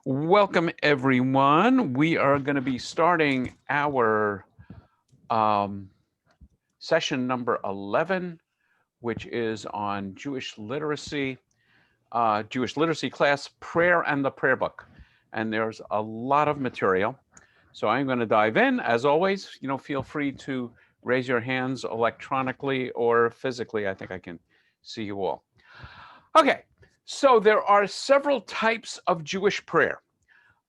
Welcome, everyone. We are going to be starting our um, session number 11, which is on Jewish literacy class, Prayer and the Prayer Book. And there's a lot of material. So I'm going to dive in. As always, feel free to raise your hands electronically or physically. I think I can see you all. Okay, so there are several types of Jewish prayer.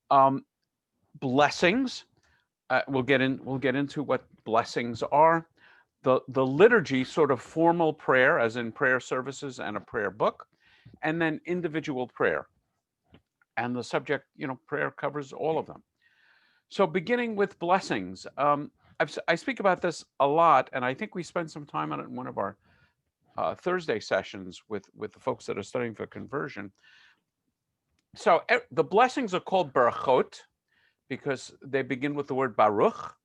Um, Blessings. We'll get into what blessings are. The liturgy, sort of formal prayer, as in prayer services and a prayer book, and then individual prayer. And the subject, prayer covers all of them. So beginning with blessings, I speak about this a lot, and I think we spent some time on it in one of our Thursday sessions with the folks that are studying for conversion. So the blessings are called barachot because they begin with the word Baruch.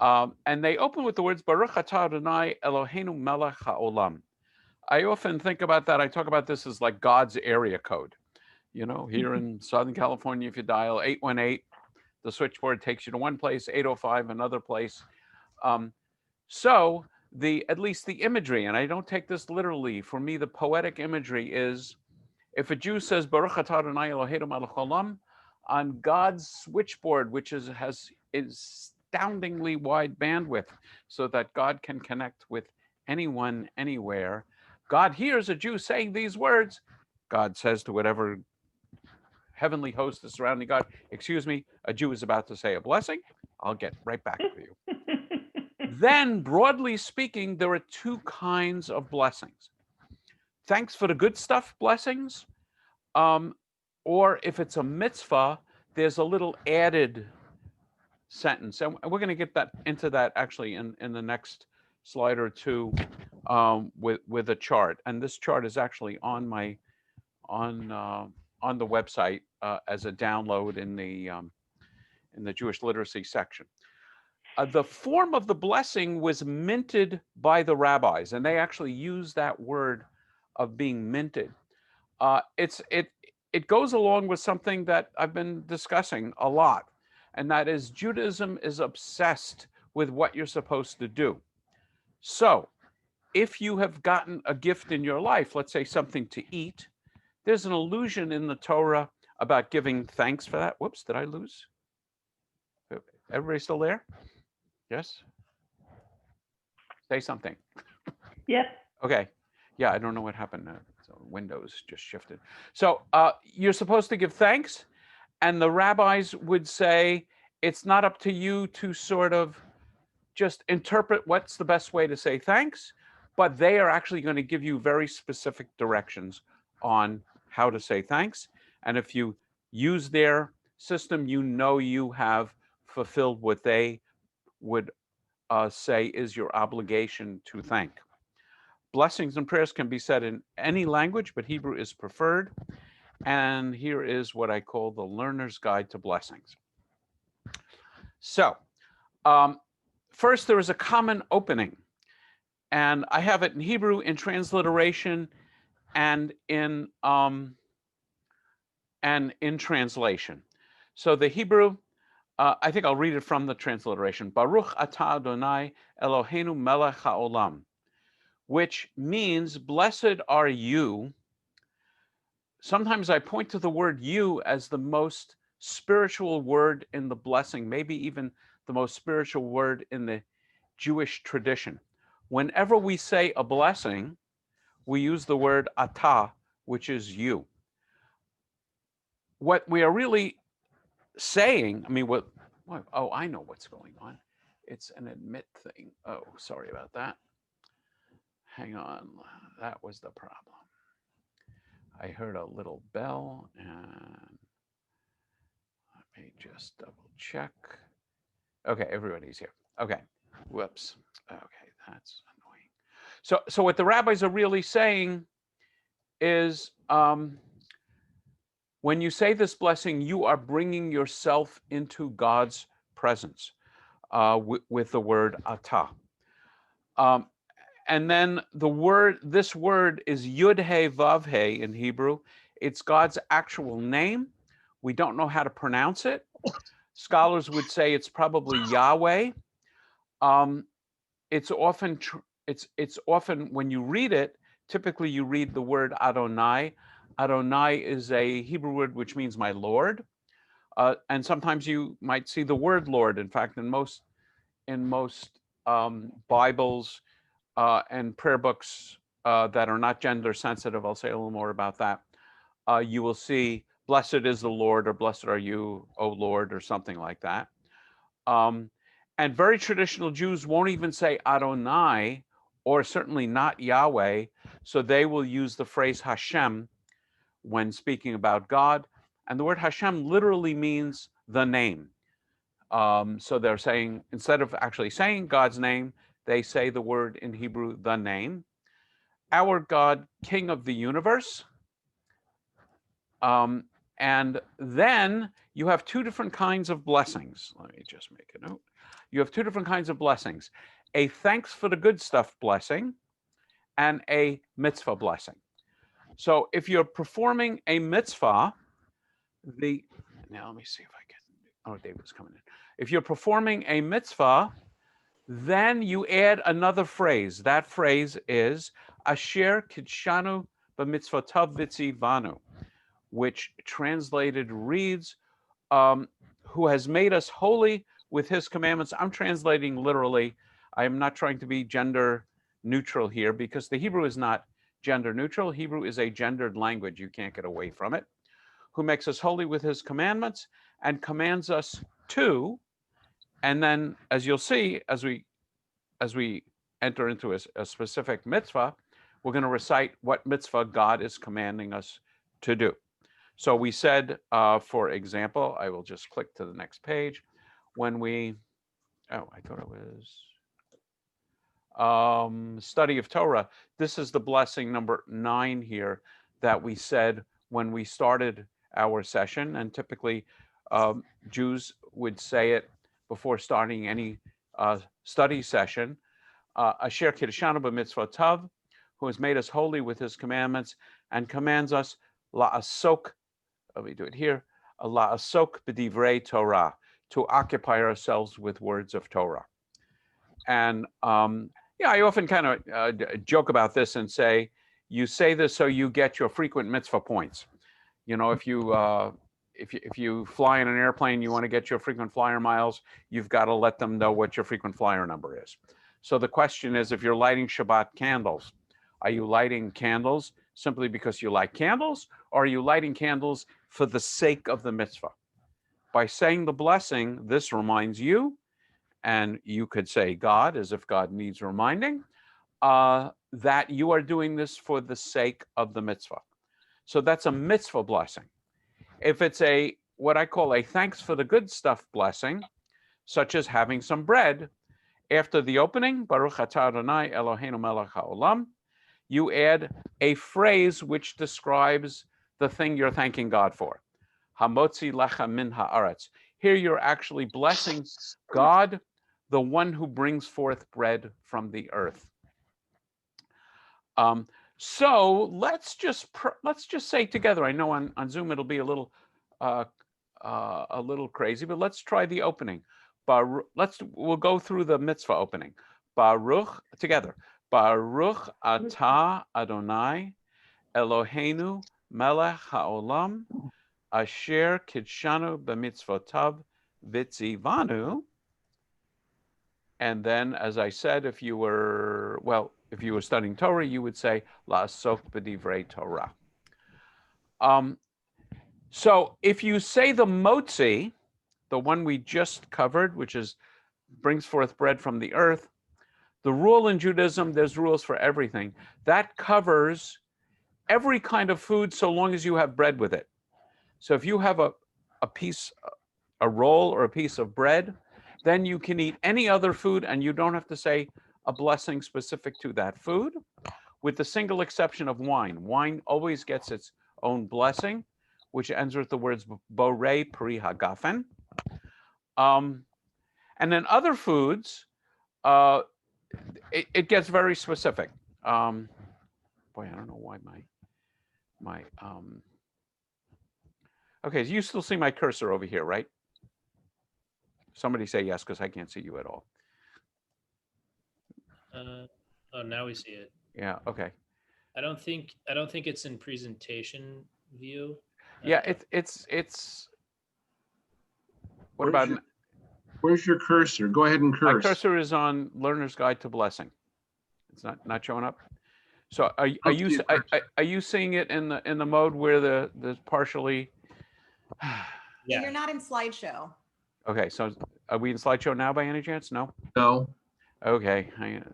And they open with the words Baruch atah Adonai Eloheinu melech haolam. I often think about that. I talk about this as like God's area code. Here in Southern California, if you dial 818, the switchboard takes you to one place, 805 another place. So at least the imagery, and I don't take this literally. For me, the poetic imagery is if a Jew says Baruch atah Adonai Eloheinu melech haolam on God's switchboard, which has astoundingly wide bandwidth so that God can connect with anyone, anywhere. God hears a Jew saying these words. God says to whatever heavenly host is surrounding God, excuse me, a Jew is about to say a blessing. I'll get right back to you. Then, broadly speaking, there are two kinds of blessings. Thanks for the good stuff blessings, or if it's a mitzvah, there's a little added sentence, and we're going to get into that actually in the next slide or two with a chart. And this chart is actually on the website as a download in the Jewish literacy section. The form of the blessing was minted by the rabbis, and they actually use that word of being minted. It goes along with something that I've been discussing a lot, and that is Judaism is obsessed with what you're supposed to do. So if you have gotten a gift in your life, let's say something to eat, there's an allusion in the Torah about giving thanks for that. Whoops, did I lose? Everybody still there? Yes? Say something. Yes. Okay. Yeah, I don't know what happened. So Windows just shifted. So you're supposed to give thanks, and the rabbis would say it's not up to you to sort of just interpret what's the best way to say thanks, but they are actually going to give you very specific directions on how to say thanks. And if you use their system, you have fulfilled what they would say is your obligation to thank. Blessings and prayers can be said in any language, but Hebrew is preferred. And here is what I call the learner's guide to blessings. So first, there is a common opening. And I have it in Hebrew, in transliteration, and in translation. So the Hebrew, I think I'll read it from the transliteration. Baruch atah Adonai Eloheinu melech haolam, which means, blessed are you. Sometimes I point to the word you as the most spiritual word in the blessing, maybe even the most spiritual word in the Jewish tradition. Whenever we say a blessing, we use the word atah, which is you. What we are really saying, I know what's going on. It's an admit thing. Oh, sorry about that. Hang on, that was the problem. I heard a little bell, and let me just double check. Okay, everybody's here. Okay, whoops. Okay, that's annoying. So what the rabbis are really saying is, when you say this blessing, you are bringing yourself into God's presence with the word atah. And then this word is Yud He Vav He in Hebrew. It's God's actual name, We don't know how to pronounce it. Scholars would say it's probably Yahweh. It's often when you read it, typically you read the word Adonai. Adonai is a Hebrew word which means my Lord. And sometimes you might see the word Lord. In fact, in most Bibles and prayer books that are not gender sensitive, I'll say a little more about that. You will see, blessed is the Lord, or blessed are you, O Lord, or something like that. And very traditional Jews won't even say Adonai, or certainly not Yahweh. So they will use the phrase Hashem when speaking about God. And the word Hashem literally means the name. So they're saying, instead of actually saying God's name, they say the word in Hebrew, the name. Our God, King of the universe. And then you have two different kinds of blessings. Let me just make a note. You have two different kinds of blessings: a thanks for the good stuff blessing and a mitzvah blessing. So if you're performing a mitzvah, now let me see if I can, oh, David's coming in. If you're performing a mitzvah, then you add another phrase. That phrase is Asher Kidshanu B'mitzvotav Vitzivanu, which translated reads, who has made us holy with his commandments. I'm translating literally. I am not trying to be gender neutral here, because the Hebrew is not gender neutral. Hebrew is a gendered language. You can't get away from it. Who makes us holy with his commandments and commands us to. And then, as you'll see, as we enter into a specific mitzvah, we're going to recite what mitzvah God is commanding us to do. So we said, for example, I will just click to the next page. When we, I thought it was study of Torah. This is the blessing number 9 here that we said when we started our session. And typically Jews would say it before starting any study session. Asher Kiddushanu b'mitzvotav, who has made us holy with his commandments and commands us la'asok, let me do it here, la'asok b'divrei Torah, to occupy ourselves with words of Torah. And yeah, I often kind of joke about this and say, you say this so you get your frequent mitzvah points. You know, if you fly in an airplane, you want to get your frequent flyer miles, you've got to let them know what your frequent flyer number is. So the question is, if you're lighting Shabbat candles, are you lighting candles simply because you like candles, or are you lighting candles for the sake of the mitzvah? By saying the blessing, this reminds you, and you could say God, as if God needs reminding, that you are doing this for the sake of the mitzvah. So that's a mitzvah blessing. If it's what I call a thanks for the good stuff blessing, such as having some bread, after the opening, Baruch atah Adonai Eloheinu melech haolam, you add a phrase which describes the thing you're thanking God for. Hamotzi lecha min haaretz. Here you're actually blessing God, the one who brings forth bread from the earth. So let's just say together. I know on Zoom it'll be a little crazy, but let's try the opening. We'll go through the mitzvah opening. Baruch together. Baruch atah Adonai Eloheinu melech haolam asher kidshanu b'mitzvotav vitzivanu. And then, as I said, if you were studying Torah, you would say la'asok b'divrei Torah. So if you say the motzi, the one we just covered, which is brings forth bread from the earth, the rule in Judaism, there's rules for everything. That covers every kind of food so long as you have bread with it. So if you have a roll or a piece of bread, then you can eat any other food and you don't have to say a blessing specific to that food, with the single exception of wine. Wine always gets its own blessing, which ends with the words borei pri hagafen. And then other foods, it gets very specific. Boy, I don't know why my Okay, so you still see my cursor over here, right? Somebody say yes, because I can't see you at all. Oh, now we see it. Yeah, okay. I don't think it's in presentation view. Yeah, it's what about Where's your cursor? Go ahead and my curse. cursor is on Learner's Guide to Blessing. It's not showing up. So are you seeing it in the mode where the partially? Yeah. You're not in slideshow. Okay, so are we in slideshow now by any chance? No. No. Okay,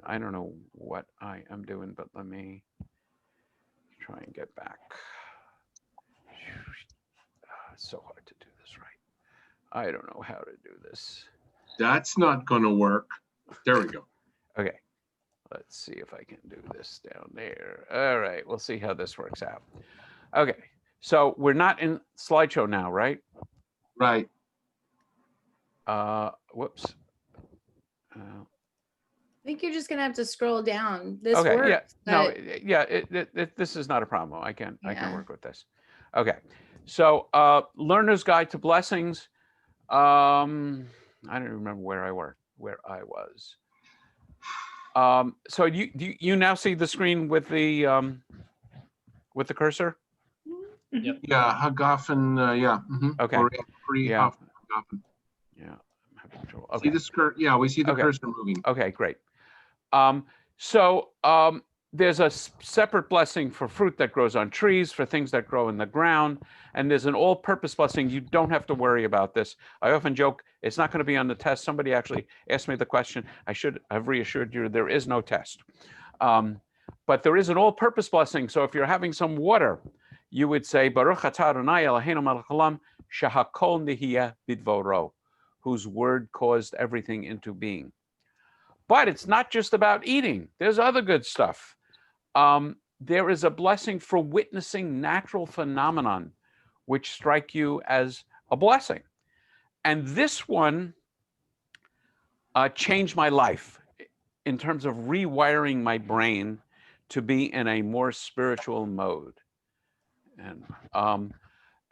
I don't know what I am doing, but let me try and get back. It's so hard to do this right. I don't know how to do this. That's not going to work. There we go. Okay, let's see if I can do this down there. All right, we'll see how this works out. Okay, so we're not in slideshow now, right? Right. Whoops. I think you're just gonna have to scroll down. This Okay, works. yeah, no, but yeah, this is not a problem. I can Yeah. work with this. Okay, so Learner's Guide to Blessings. I don't remember where I was. So you now see the screen with the cursor? Yep. Yeah, Hagafen, yeah. Okay. Yeah. Hagafen. Yeah, I'm having trouble. Okay. See the skirt? Yeah, we see the Okay. cursor moving. Okay, great. There's a separate blessing for fruit that grows on trees, for things that grow in the ground, and there's an all-purpose blessing. You don't have to worry about this. I often joke, it's not going to be on the test. Somebody actually asked me the question. I should have reassured you there is no test. But there is an all-purpose blessing. So if you're having some water, you would say, Baruch atah Adonai Eloheinu melech haolam, shehakol nihiyeh bidvoro, whose word caused everything into being. But it's not just about eating. There's other good stuff. There is a blessing for witnessing natural phenomenon, which strike you as a blessing. And this one changed my life in terms of rewiring my brain to be in a more spiritual mode. And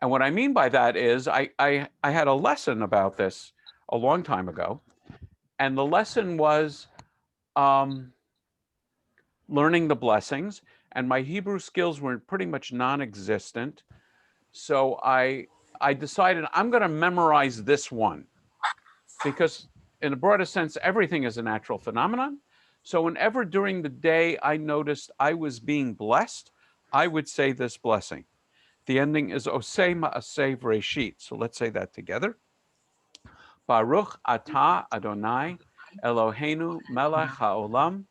what I mean by that is I had a lesson about this a long time ago. And the lesson was learning the blessings, and my Hebrew skills were pretty much non-existent. So I decided I'm going to memorize this one, because in a broader sense, everything is a natural phenomenon. So whenever during the day I noticed I was being blessed, I would say this blessing. The ending is Osei Ma'aseh V'Reshit. So let's say that together. Baruch atah Adonai Eloheinu melech haolam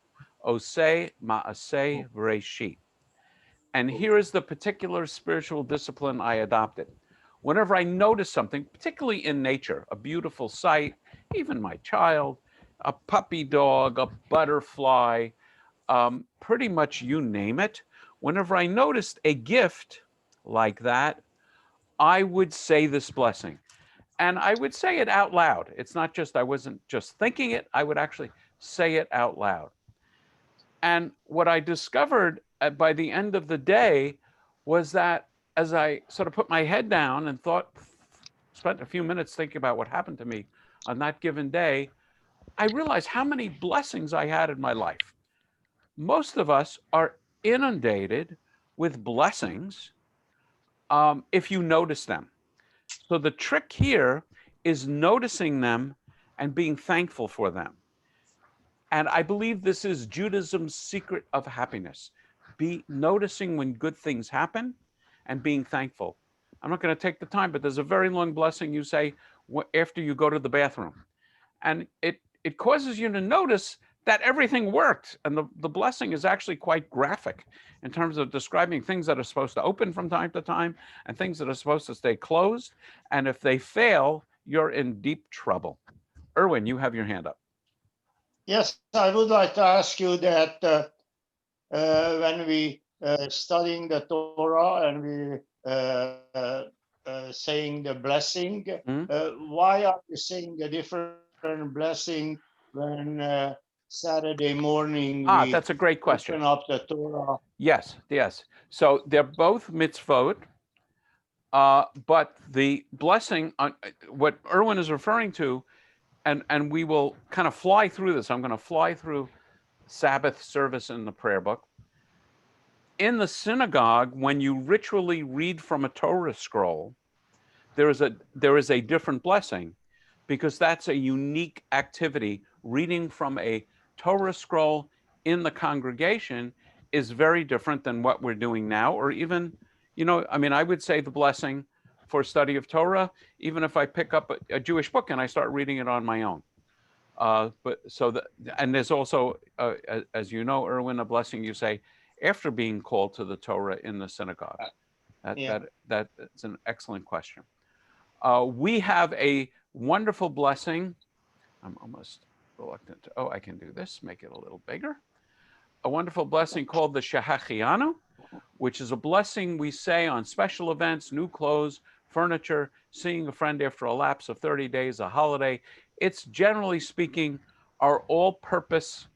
Osei Ma'aseh V'Reshit. And here is the particular spiritual discipline I adopted. Whenever I notice something, particularly in nature, a beautiful sight, even my child, a puppy dog, a butterfly, pretty much you name it, whenever I noticed a gift like that, I would say this blessing. And I would say it out loud. It's not just, I wasn't just thinking it, I would actually say it out loud. And what I discovered by the end of the day was that as I sort of put my head down and spent a few minutes thinking about what happened to me on that given day, I realized how many blessings I had in my life. Most of us are inundated with blessings if you notice them. So the trick here is noticing them and being thankful for them. And I believe this is Judaism's secret of happiness. Be noticing when good things happen and being thankful. I'm not going to take the time, but there's a very long blessing you say after you go to the bathroom. And it causes you to notice that everything worked. And the blessing is actually quite graphic in terms of describing things that are supposed to open from time to time and things that are supposed to stay closed. And if they fail, you're in deep trouble. Erwin, you have your hand up. Yes, I would like to ask you that when we studying the Torah and we saying the blessing, why are we saying a different blessing when Saturday morning we that's a great question. open up the Torah? Yes. So they're both mitzvot, But the blessing, what Erwin is referring to, and we will kind of fly through this. I'm going to fly through Sabbath service in the prayer book. In the synagogue, when you ritually read from a Torah scroll, there is a different blessing, because that's a unique activity. Reading from a Torah scroll in the congregation is very different than what we're doing now, or even, I mean, I would say the blessing for study of Torah, even if I pick up a Jewish book and I start reading it on my own. And there's also, as you know, Erwin, a blessing you say after being called to the Torah in the synagogue. That's an excellent question. We have a wonderful blessing. I'm almost reluctant to, I can do this, make it a little bigger. A wonderful blessing called the Shehachianu, which is a blessing we say on special events, new clothes, furniture, seeing a friend after a lapse of 30 days, a holiday. It's, generally speaking, our all-purpose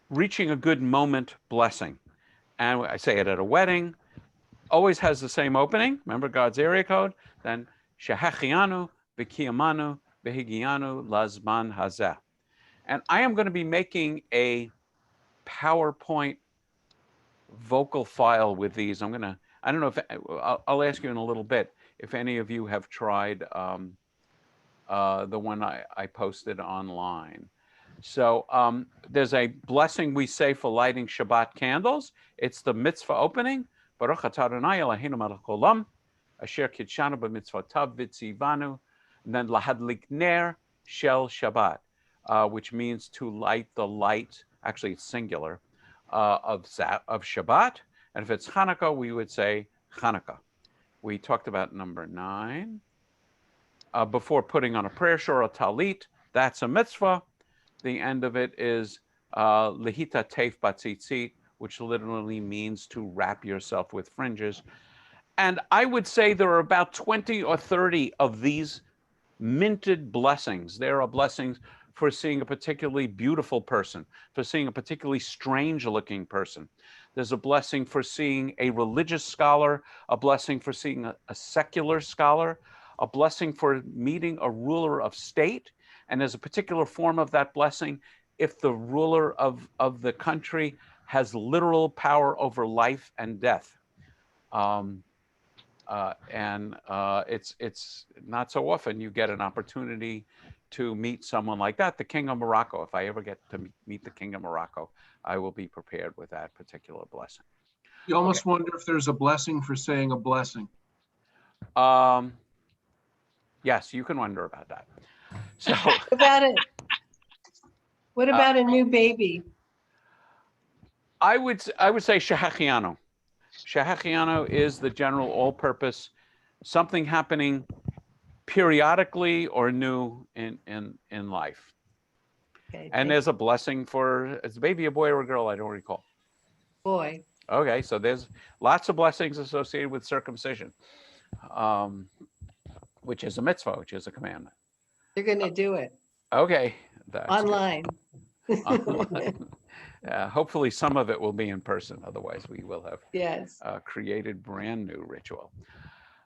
reaching a good moment blessing. And I say it at a wedding, always has the same opening. Remember God's area code? Then Shehachianu, V'kiyamanu, V'higianu, Lazman Hazeh. And I am going to be making a PowerPoint vocal file with these. I don't know if, I'll ask you in a little bit if any of you have tried the one I posted online. So there's a blessing we say for lighting Shabbat candles. It's the mitzvah opening. Baruch atah Adonai Eloheinu melech haolam, asher kidshanu b'mitzvotav v'tzivanu. And then lahadlik ner shel Shabbat, which means to light the light, actually it's singular, of Shabbat. And if it's Hanukkah, we would say Hanukkah. We talked about number 9. Before putting on a prayer shawl or talit, that's a mitzvah. The end of it is lehita teif batzitzit, which literally means to wrap yourself with fringes. And I would say there are about 20 or 30 of these minted blessings. There are blessings for seeing a particularly beautiful person, for seeing a particularly strange looking person. There's a blessing for seeing a religious scholar, a blessing for seeing a secular scholar, a blessing for meeting a ruler of state. And there's a particular form of that blessing if the ruler of the country has literal power over life and death. It's not so often you get an opportunity to meet someone like that. The King of Morocco, if I ever get to meet the King of Morocco, I will be prepared with that particular blessing. You almost wonder if there's a blessing for saying a blessing. Yes, you can wonder about that. So what about a new baby? I would say Shehachianu. Shehachianu is the general all-purpose, something happening periodically or new in life. Okay, And there's a blessing for, is the baby a boy or a girl? I don't recall. boy. Okay, so there's lots of blessings associated with circumcision, which is a mitzvah, which is a commandment. They're going to do it Okay. That's online. Online. Hopefully some of it will be in person. Otherwise we will have Yes. created brand new ritual.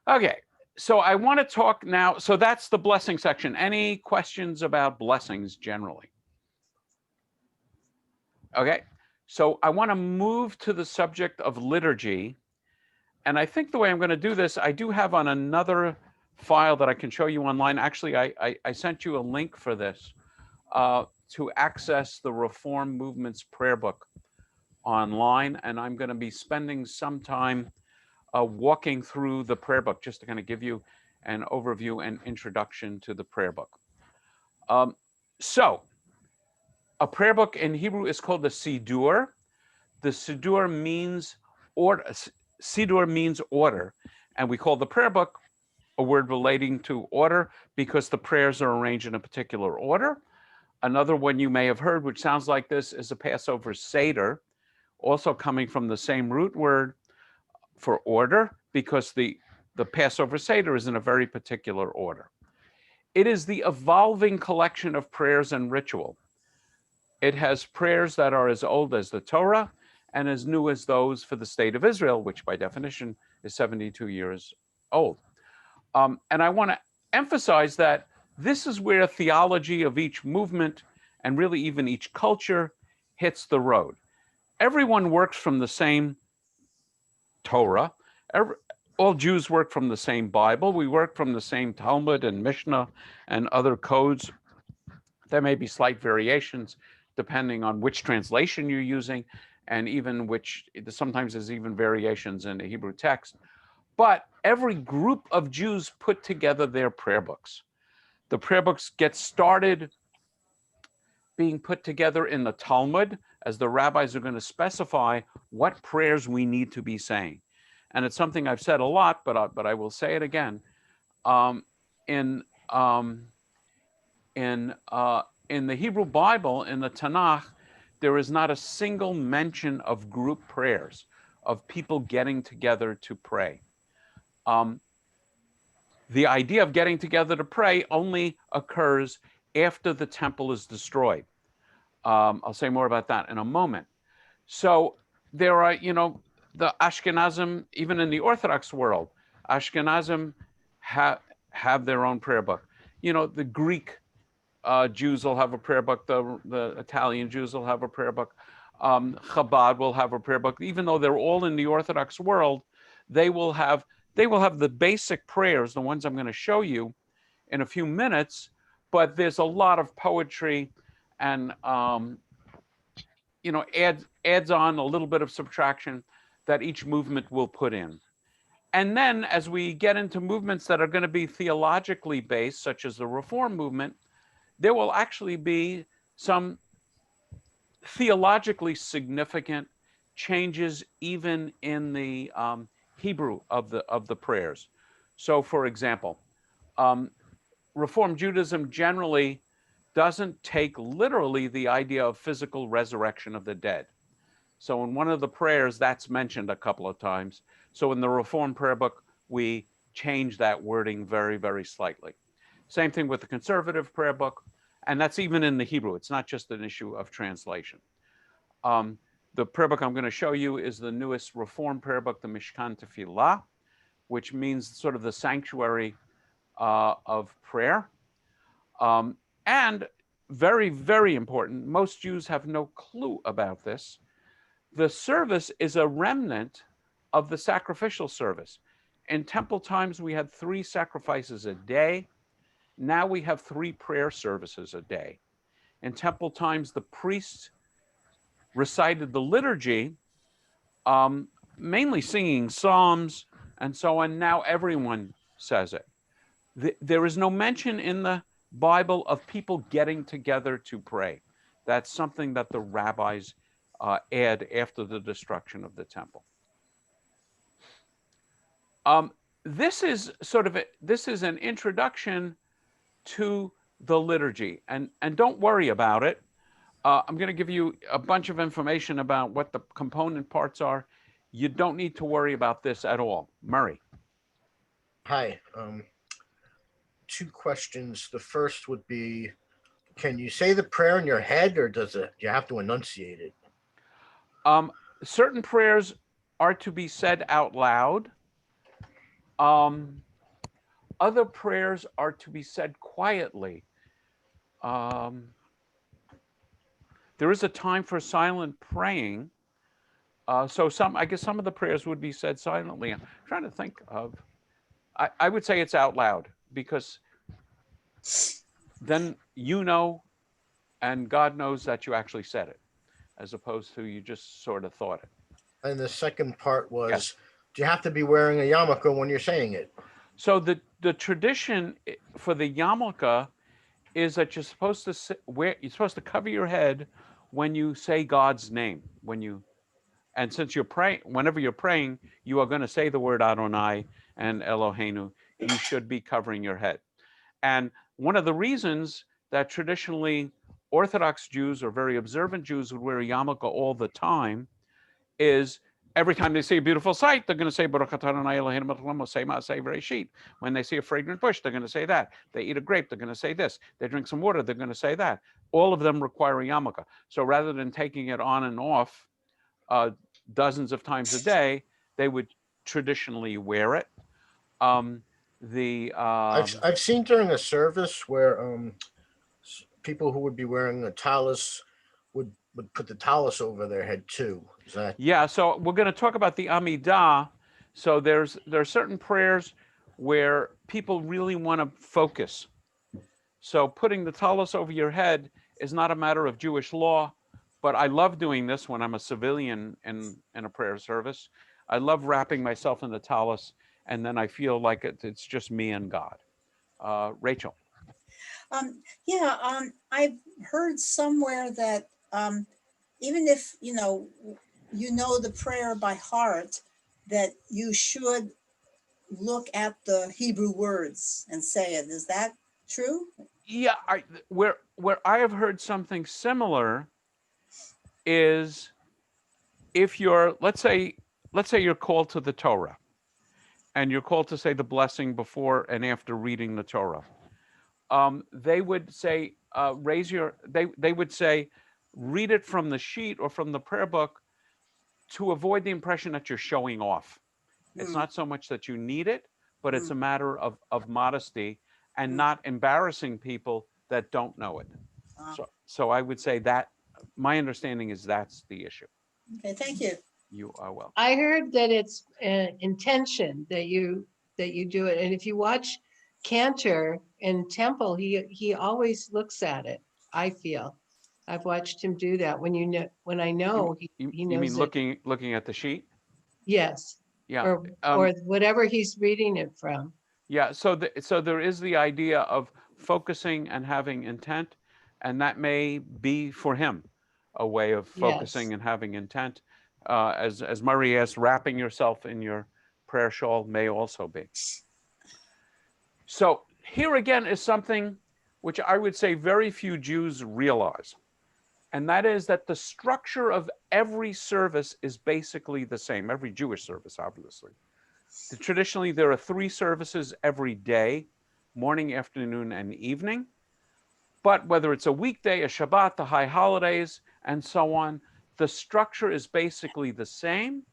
Okay, so I want to talk now. So that's the blessing section. Any questions about blessings generally? Okay, so I want to move to the subject of liturgy. And I think the way I'm going to do this, I do have on another file that I can show you online. Actually, I sent you a link for this to access the Reform Movement's prayer book online. And I'm going to be spending some time walking through the prayer book just to kind of give you an overview and introduction to the prayer book. So a prayer book in Hebrew is called the Siddur. The Siddur means order. Siddur means order. And we call the prayer book a word relating to order because the prayers are arranged in a particular order. Another one you may have heard, which sounds like this, is a Passover Seder, also coming from the same root word for order, because the Passover Seder is in a very particular order. It is the evolving collection of prayers and ritual. It has prayers that are as old as the Torah and as new as those for the state of Israel, which by definition is 72 years old. And I want to emphasize that this is where theology of each movement and really even each culture hits the road. Everyone works from the same Torah. All Jews work from the same Bible. We work from the same Talmud and Mishnah and other codes. There may be slight variations depending on which translation you're using, and even sometimes there's even variations in the Hebrew text. But every group of Jews put together their prayer books. The prayer books get started being put together in the Talmud, as the rabbis are going to specify what prayers we need to be saying. And it's something I've said a lot, but I will say it again. In the Hebrew Bible, in the Tanakh, there is not a single mention of group prayers, of people getting together to pray. The idea of getting together to pray only occurs after the temple is destroyed. I'll say more about that in a moment. So there are, the Ashkenazim, even in the Orthodox world, Ashkenazim have their own prayer book. The Greek Jews will have a prayer book. The Italian Jews will have a prayer book. Chabad will have a prayer book. Even though they're all in the Orthodox world, they will have the basic prayers, the ones I'm going to show you in a few minutes. But there's a lot of poetry and adds on a little bit of subtraction that each movement will put in. And then as we get into movements that are going to be theologically based, such as the Reform movement, there will actually be some theologically significant changes even in the Hebrew of the prayers. So for example, Reform Judaism generally doesn't take literally the idea of physical resurrection of the dead. So in one of the prayers, that's mentioned a couple of times. So in the Reform Prayer Book, we change that wording very, very slightly. Same thing with the Conservative Prayer Book, and that's even in the Hebrew. It's not just an issue of translation. The prayer book I'm going to show you is the newest Reform Prayer Book, the Mishkan Tefillah, which means sort of the sanctuary of prayer. And very, very important, most Jews have no clue about this. The service is a remnant of the sacrificial service. In temple times, we had 3 sacrifices a day. Now we have 3 prayer services a day. In temple times, the priests recited the liturgy, mainly singing psalms and so on. Now everyone says it. There is no mention in the Bible of people getting together to pray. That's something that the rabbis add after the destruction of the temple. This is an introduction to the liturgy, and don't worry about it. I'm going to give you a bunch of information about what the component parts are. You don't need to worry about this at all. Murray. Hi. 2 questions. The first would be, can you say the prayer in your head, or do you have to enunciate it? Certain prayers are to be said out loud. Other prayers are to be said quietly. There is a time for silent praying. So I guess some of the prayers would be said silently. I'm trying to think of, I would say it's out loud, because then and God knows that you actually said it, as opposed to you just sort of thought it. And the second part was, yes. Do you have to be wearing a yarmulke when you're saying it? So the tradition for the yarmulke is that you're supposed to cover your head when you say God's name. And since you're praying, whenever you're praying, you are going to say the word Adonai and Eloheinu. You should be covering your head. And one of the reasons that traditionally Orthodox Jews or very observant Jews would wear a yarmulke all the time is every time they see a beautiful sight, they're going to say Baruch atah Adonai Eloheinu melech haolam oseh ma'aseh v'reshit. When they see a fragrant bush, they're going to say that. They eat a grape, they're going to say this. They drink some water, they're going to say that. All of them require a yarmulke. So rather than taking it on and off dozens of times a day, they would traditionally wear it. Um, I've seen during a service where people who would be wearing a tallis would put the tallis over their head too. Is that? Yeah, so we're going to talk about the Amidah. So there are certain prayers where people really want to focus. So putting the tallis over your head is not a matter of Jewish law, but I love doing this when I'm a civilian in a prayer service. I love wrapping myself in the tallis, and then I feel like it's just me and God. Rachel. I've heard somewhere that even if you know the prayer by heart, that you should look at the Hebrew words and say it. Is that true? Yeah, where I have heard something similar is if you're, let's say you're called to the Torah, and you're called to say the blessing before and after reading the Torah. They would say, they would say, read it from the sheet or from the prayer book to avoid the impression that you're showing off. It's not so much that you need it, but it's a matter of modesty and not embarrassing people that don't know it. So I would say that my understanding is that's the issue. Okay, thank you. You are welcome. I heard that it's intention that you do it. And if you watch Cantor in Temple, he always looks at it. I feel I've watched him do that. When I know he knows. You mean it. looking at the sheet? Yes. Yeah. Or whatever he's reading it from. Yeah. So there is the idea of focusing and having intent, and that may be for him a way of focusing and having intent. As Murray asked, wrapping yourself in your prayer shawl may also be. So here again is something which I would say very few Jews realize, and that is that the structure of every service is basically the same, every Jewish service, obviously. Traditionally, there are 3 services every day, morning, afternoon, and evening. But whether it's a weekday, a Shabbat, the high holidays, and so on, the structure is basically the same,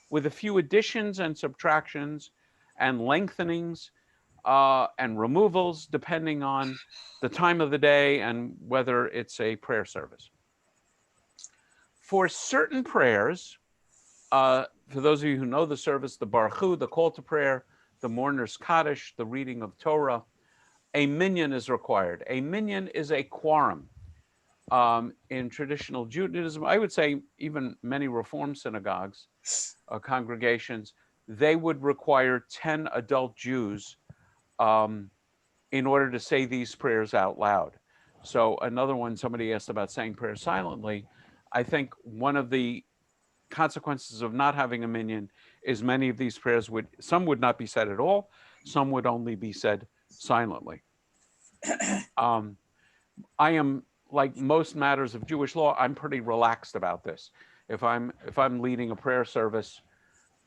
with a few additions and subtractions and lengthenings and removals, depending on the time of the day and whether it's a prayer service. For certain prayers, for those of you who know the service, the Baruch Hu, the call to prayer, the mourner's Kaddish, the reading of Torah, a minyan is required. A minyan is a quorum. In traditional Judaism, I would say even many Reform synagogues, congregations, they would require 10 adult Jews in order to say these prayers out loud. So another one, somebody asked about saying prayers silently. I think one of the consequences of not having a minyan is many of these prayers some would not be said at all, some would only be said silently. I am, like most matters of Jewish law, I'm pretty relaxed about this. If I'm leading a prayer service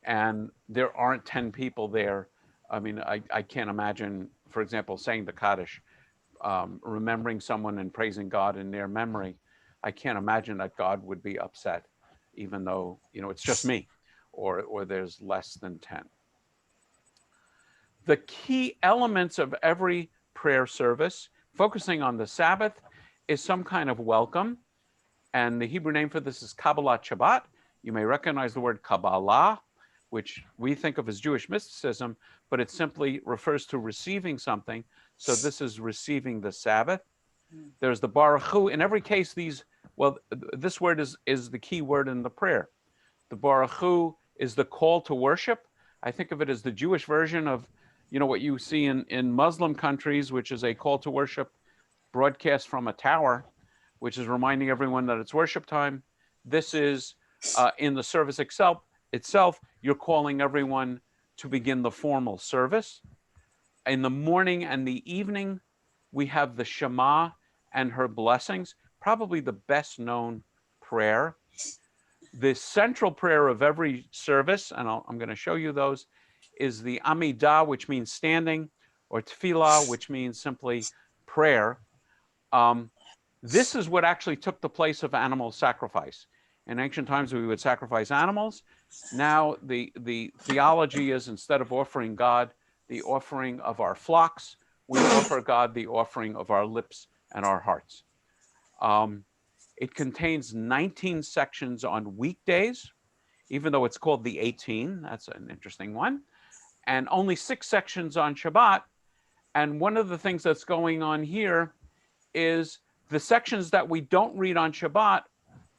and there aren't 10 people there, I mean, I can't imagine, for example, saying the Kaddish, remembering someone and praising God in their memory. I can't imagine that God would be upset, even though, it's just me, or there's less than 10. The key elements of every prayer service, focusing on the Sabbath, is some kind of welcome. And the Hebrew name for this is Kabbalat Shabbat. You may recognize the word Kabbalah, which we think of as Jewish mysticism, but it simply refers to receiving something. So this is receiving the Sabbath. There's the Baruch Hu. In every case, this word is the key word in the prayer. The Baruch Hu is the call to worship. I think of it as the Jewish version of, what you see in Muslim countries, which is a call to worship broadcast from a tower, which is reminding everyone that it's worship time. This is in the service itself, you're calling everyone to begin the formal service. In the morning and the evening, we have the Shema and her blessings, probably the best known prayer. The central prayer of every service, and I'm going to show you those, is the Amidah, which means standing, or Tefillah, which means simply prayer. This is what actually took the place of animal sacrifice. In ancient times, we would sacrifice animals. Now the theology is, instead of offering God the offering of our flocks, we offer God the offering of our lips and our hearts. It contains 19 sections on weekdays, even though it's called the 18. That's an interesting one. And only 6 sections on Shabbat. And one of the things that's going on here is the sections that we don't read on Shabbat,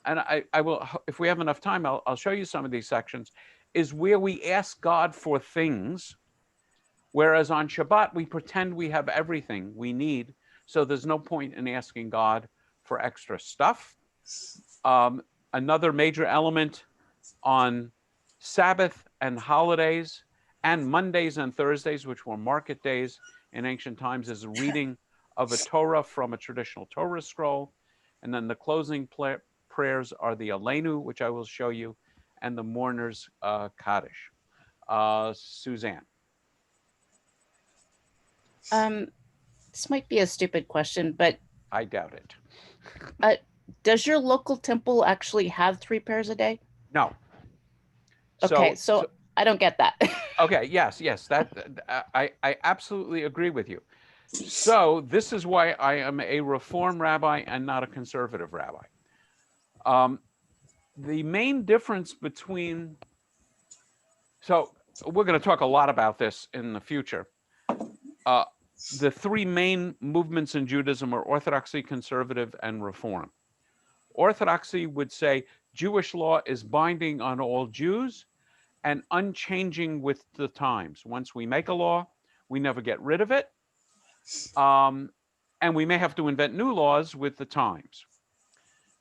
and I will, if we have enough time, I'll show you some of these sections, is where we ask God for things, whereas on Shabbat, we pretend we have everything we need, so there's no point in asking God for extra stuff. Another major element on Sabbath and holidays and Mondays and Thursdays, which were market days in ancient times, is a reading of a Torah from a traditional Torah scroll. And then the closing prayers are the Aleinu, which I will show you, and the mourner's Kaddish. Suzanne. This might be a stupid question, but I doubt it. Does your local temple actually have 3 prayers a day? No. Okay, so I don't get that. Okay, yes, that I absolutely agree with you. So this is why I am a Reform rabbi and not a conservative rabbi. The main difference between, so we're going to talk a lot about this in the future. The 3 main movements in Judaism are Orthodoxy, Conservative, and Reform. Orthodoxy would say Jewish law is binding on all Jews and unchanging with the times. Once we make a law, we never get rid of it. And we may have to invent new laws with the times.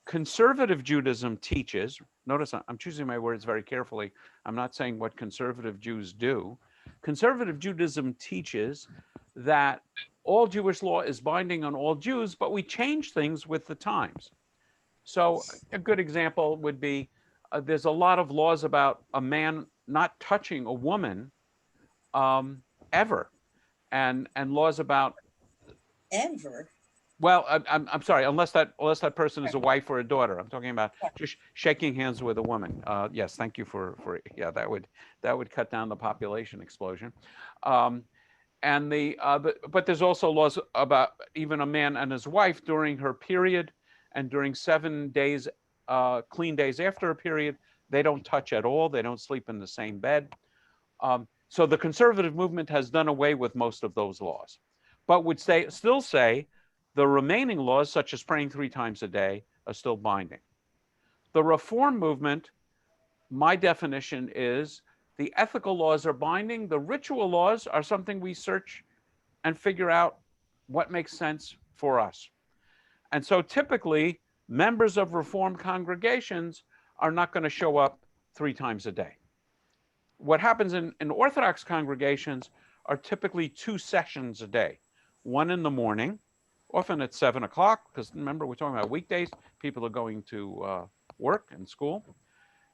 Conservative Judaism teaches, notice I'm choosing my words very carefully. I'm not saying what conservative Jews do. Conservative Judaism teaches that all Jewish law is binding on all Jews, but we change things with the times. So a good example would be, there's a lot of laws about a man not touching a woman ever, and laws about Ever. Well, I'm sorry, unless that person is a wife or a daughter. I'm talking about just shaking hands with a woman. Yes, thank you for yeah, that would cut down the population explosion. And but there's also laws about even a man and his wife during her period and during 7 days, clean days after a period, they don't touch at all. They don't sleep in the same bed. So the conservative movement has done away with most of those laws, but would still say the remaining laws, such as praying 3 times a day, are still binding. The Reform movement, my definition is the ethical laws are binding. The ritual laws are something we search and figure out what makes sense for us. And so typically, members of Reform congregations are not going to show up 3 times a day. What happens in Orthodox congregations are typically 2 sessions a day. One in the morning, often at 7 o'clock, because remember, we're talking about weekdays. People are going to work and school.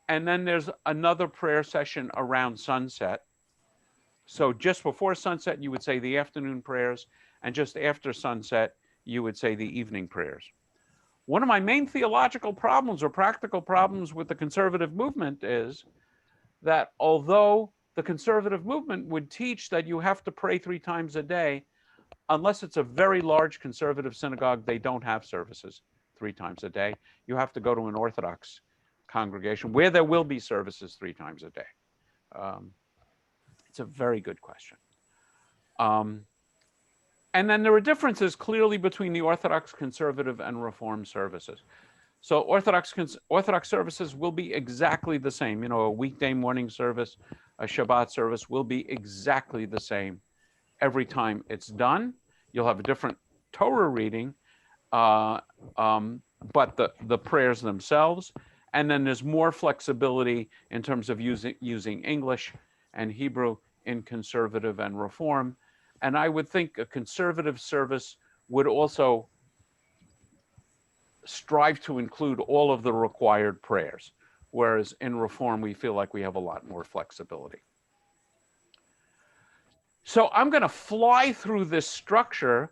And then there's another prayer session around sunset. So just before sunset, you would say the afternoon prayers, and just after sunset, you would say the evening prayers. One of my main theological problems or practical problems with the conservative movement is that although the conservative movement would teach that you have to pray 3 times a day, unless it's a very large conservative synagogue, they don't have services 3 times a day. You have to go to an Orthodox congregation where there will be services 3 times a day. It's a very good question. And then there are differences clearly between the Orthodox, Conservative, and Reform services. So Orthodox services will be exactly the same. You know, a weekday morning service, a Shabbat service will be exactly the same every time it's done. You'll have a different Torah reading, but the prayers themselves. And then there's more flexibility in terms of using English and Hebrew in Conservative and Reform. And I would think a conservative service would also strive to include all of the required prayers, whereas in Reform, we feel like we have a lot more flexibility. So I'm going to fly through this structure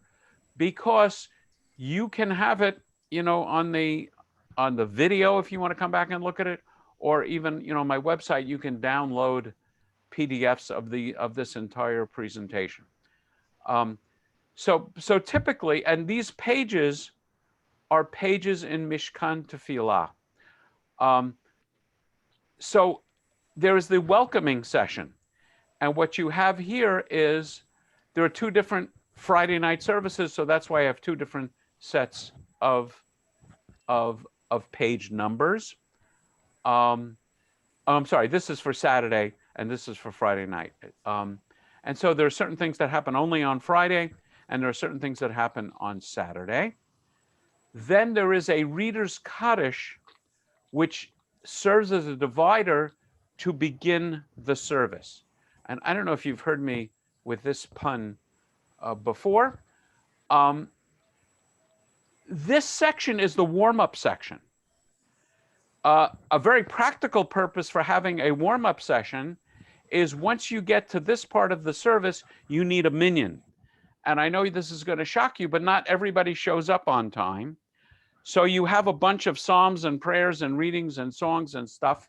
because you can have it, you know, on the on the video if you want to come back and look at it, or even, you know, my website, you can download PDFs of this entire presentation. So typically, and these pages are pages in Mishkan Tefillah. So there is the welcoming session. And what you have here is, there are two different Friday night services, so that's why I have two different sets of page numbers. I'm sorry, this is for Saturday and this is for Friday night. And so there are certain things that happen only on Friday, and there are certain things that happen on Saturday. Then there is a Reader's Kaddish, which serves as a divider to begin the service. And I don't know if you've heard me with this pun before. This section is the warm-up section. A very practical purpose for having a warm-up session is once you get to this part of the service, you need a minyan. And I know this is going to shock you, but not everybody shows up on time. So you have a bunch of psalms and prayers and readings and songs and stuff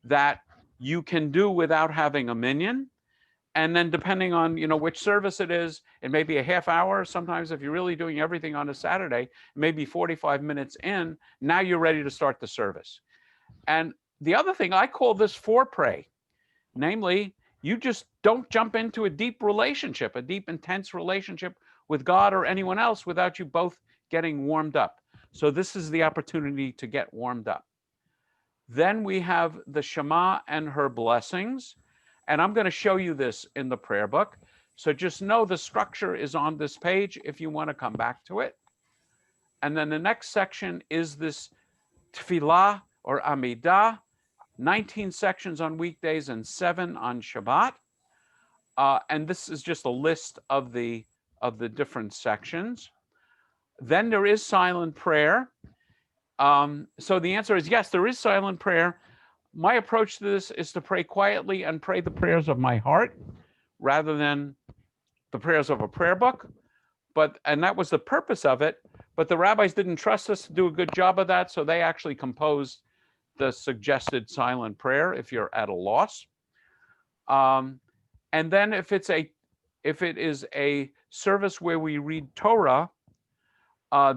that you can do without having a minyan. And then depending on, you know, which service it is, it may be a half hour. Sometimes if you're really doing everything on a Saturday, maybe 45 minutes in, now you're ready to start the service. And the other thing, I call this forepray. Namely, you just don't jump into a deep relationship, a deep, intense relationship with God or anyone else without you both getting warmed up. So this is the opportunity to get warmed up. Then we have the Shema and her blessings. And I'm going to show you this in the prayer book. So just know the structure is on this page if you want to come back to it. And then the next section is this Tefillah or Amidah, 19 sections on weekdays and 7 on Shabbat. And this is just a list of the different sections. Then there is silent prayer. So the answer is yes, there is silent prayer. My approach to this is to pray quietly and pray the prayers of my heart rather than the prayers of a prayer book. And that was the purpose of it. But the rabbis didn't trust us to do a good job of that, so they actually composed the suggested silent prayer if you're at a loss. And then if it is a service where we read Torah,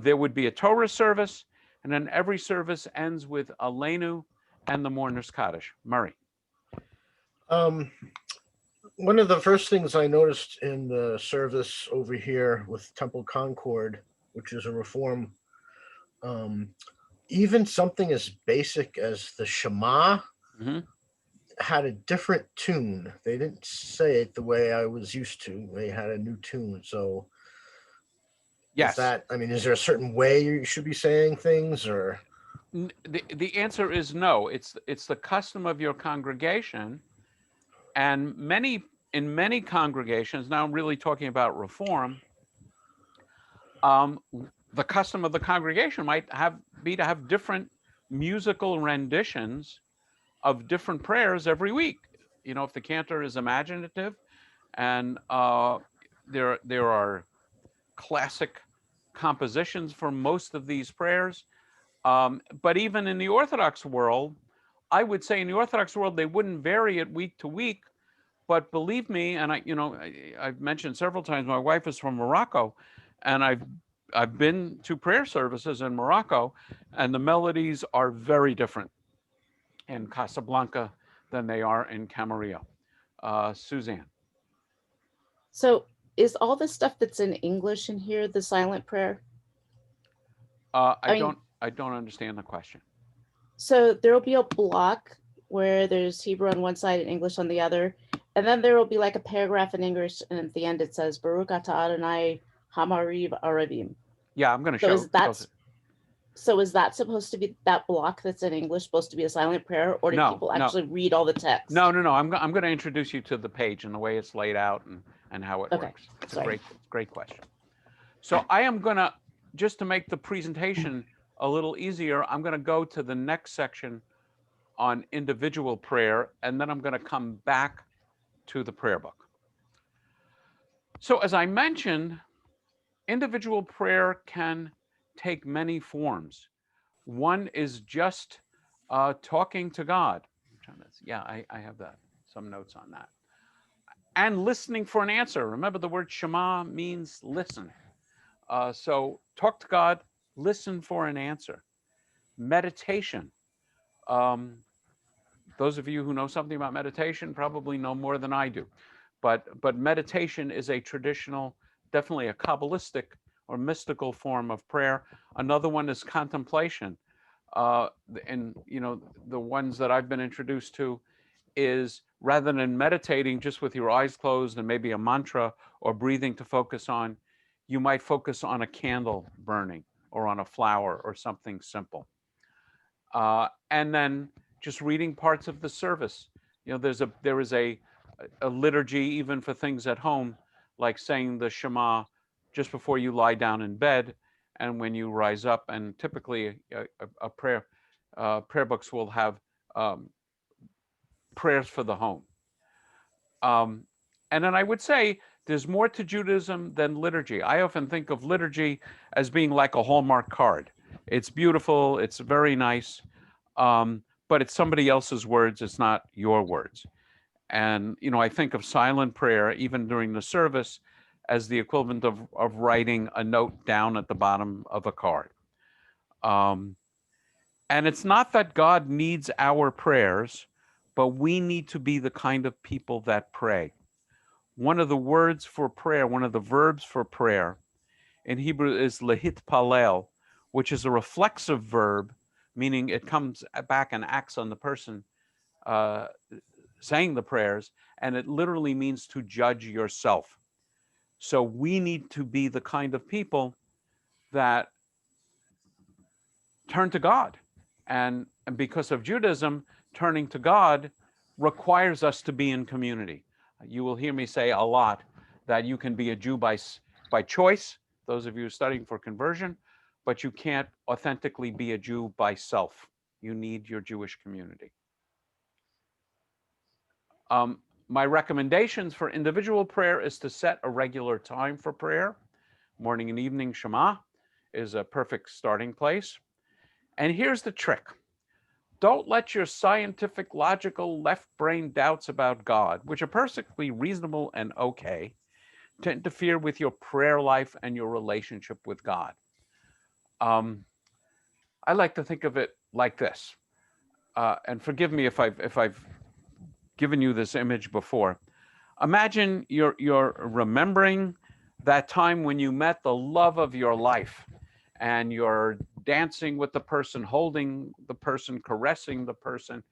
there would be a Torah service, and then every service ends with Aleinu and the Mourner's Kaddish. Murray. One of the first things I noticed in the service over here with Temple Concord, which is a reform, even something as basic as the Shema had a different tune. They didn't say it the way I was used to. They had a new tune. So yes, is there a certain way you should be saying things, or? The answer is no. It's the custom of your congregation, and in many congregations, now I'm really talking about Reform, the custom of the congregation might be to have different musical renditions of different prayers every week. You know, if the cantor is imaginative, and there are classic compositions for most of these prayers. But even in the Orthodox world, I would say in the Orthodox world, they wouldn't vary it week to week. But believe me, and I've mentioned several times, my wife is from Morocco, and I've been to prayer services in Morocco, and the melodies are very different in Casablanca than they are in Camarillo. Suzanne. So is all the stuff that's in English in here the silent prayer? I don't understand the question. So there will be a block where there's Hebrew on one side and English on the other. And then there will be like a paragraph in English. And at the end it says, Baruch atah Adonai Hamariv Arabim. Yeah, I'm going to show. So is that supposed to be, that block that's in English supposed to be a silent prayer? Or do people actually read all the text? No. I'm going to introduce you to the page and the way it's laid out and how it works. It's a great question. So I am going to, just to make the presentation a little easier, I'm going to go to the next section on individual prayer, and then I'm going to come back to the prayer book. So as I mentioned, individual prayer can take many forms. One is just talking to God. Yeah, I have that, some notes on that. And listening for an answer. Remember, the word Shema means listen. So talk to God, listen for an answer. Meditation. Those of you who know something about meditation probably know more than I do. But meditation is a traditional, definitely a Kabbalistic or mystical form of prayer. Another one is contemplation. And the ones that I've been introduced to is, rather than meditating just with your eyes closed and maybe a mantra or breathing to focus on, you might focus on a candle burning or on a flower or something simple. And then just reading parts of the service. There is a liturgy even for things at home, like saying the Shema just before you lie down in bed and when you rise up. And typically a prayer books will have prayers for the home. And then I would say there's more to Judaism than liturgy. I often think of liturgy as being like a Hallmark card. It's beautiful, it's very nice, but it's somebody else's words, it's not your words. And, I think of silent prayer, even during the service, as the equivalent of writing a note down at the bottom of a card. And it's not that God needs our prayers, but we need to be the kind of people that pray. One of the words for prayer, one of the verbs for prayer in Hebrew is lahitpalel, which is a reflexive verb, meaning it comes back and acts on the person saying the prayers, and it literally means to judge yourself. So we need to be the kind of people that turn to God. And because of Judaism, turning to God requires us to be in community. You will hear me say a lot that you can be a Jew by choice, those of you studying for conversion, but you can't authentically be a Jew by self. You need your Jewish community. My recommendations for individual prayer is to set a regular time for prayer. Morning and evening Shema is a perfect starting place. And here's the trick. Don't let your scientific, logical, left-brain doubts about God, which are perfectly reasonable and okay, to interfere with your prayer life and your relationship with God. I like to think of it like this, and forgive me if I've given you this image before. Imagine you're remembering that time when you met the love of your life, and you're dancing with the person, holding the person, caressing the person,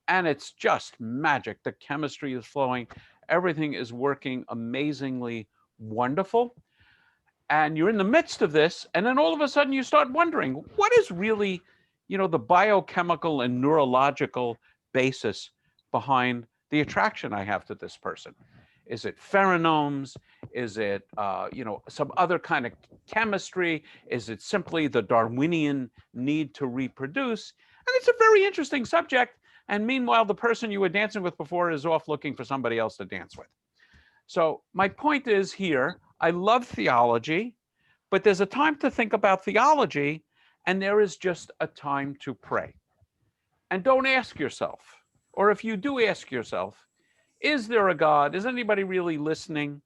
and it's just magic. The chemistry is flowing. Everything is working amazingly wonderful. And you're in the midst of this, and then all of a sudden you start wondering, what is really, the biochemical and neurological basis behind the attraction I have to this person? Is it pheromones? Is it, some other kind of chemistry? Is it simply the Darwinian need to reproduce? And it's a very interesting subject. And meanwhile, the person you were dancing with before is off looking for somebody else to dance with. So my point is here, I love theology, but there's a time to think about theology, and there is just a time to pray. And don't ask yourself, or if you do ask yourself, is there a God? Is anybody really listening?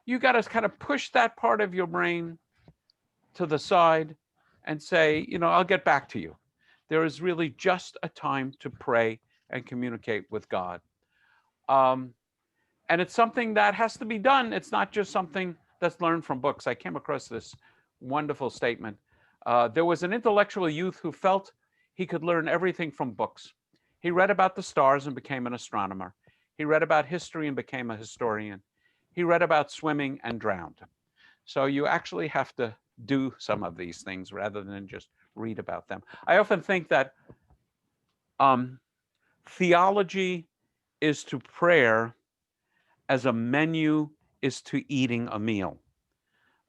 You got to kind of push that part of your brain to the side and say, I'll get back to you. There is really just a time to pray and communicate with God. And it's something that has to be done. It's not just something that's learned from books. I came across this wonderful statement. There was an intellectual youth who felt he could learn everything from books. He read about the stars and became an astronomer. He read about history and became a historian. He read about swimming and drowned. So you actually have to do some of these things rather than just read about them. I often think that theology is to prayer as a menu is to eating a meal.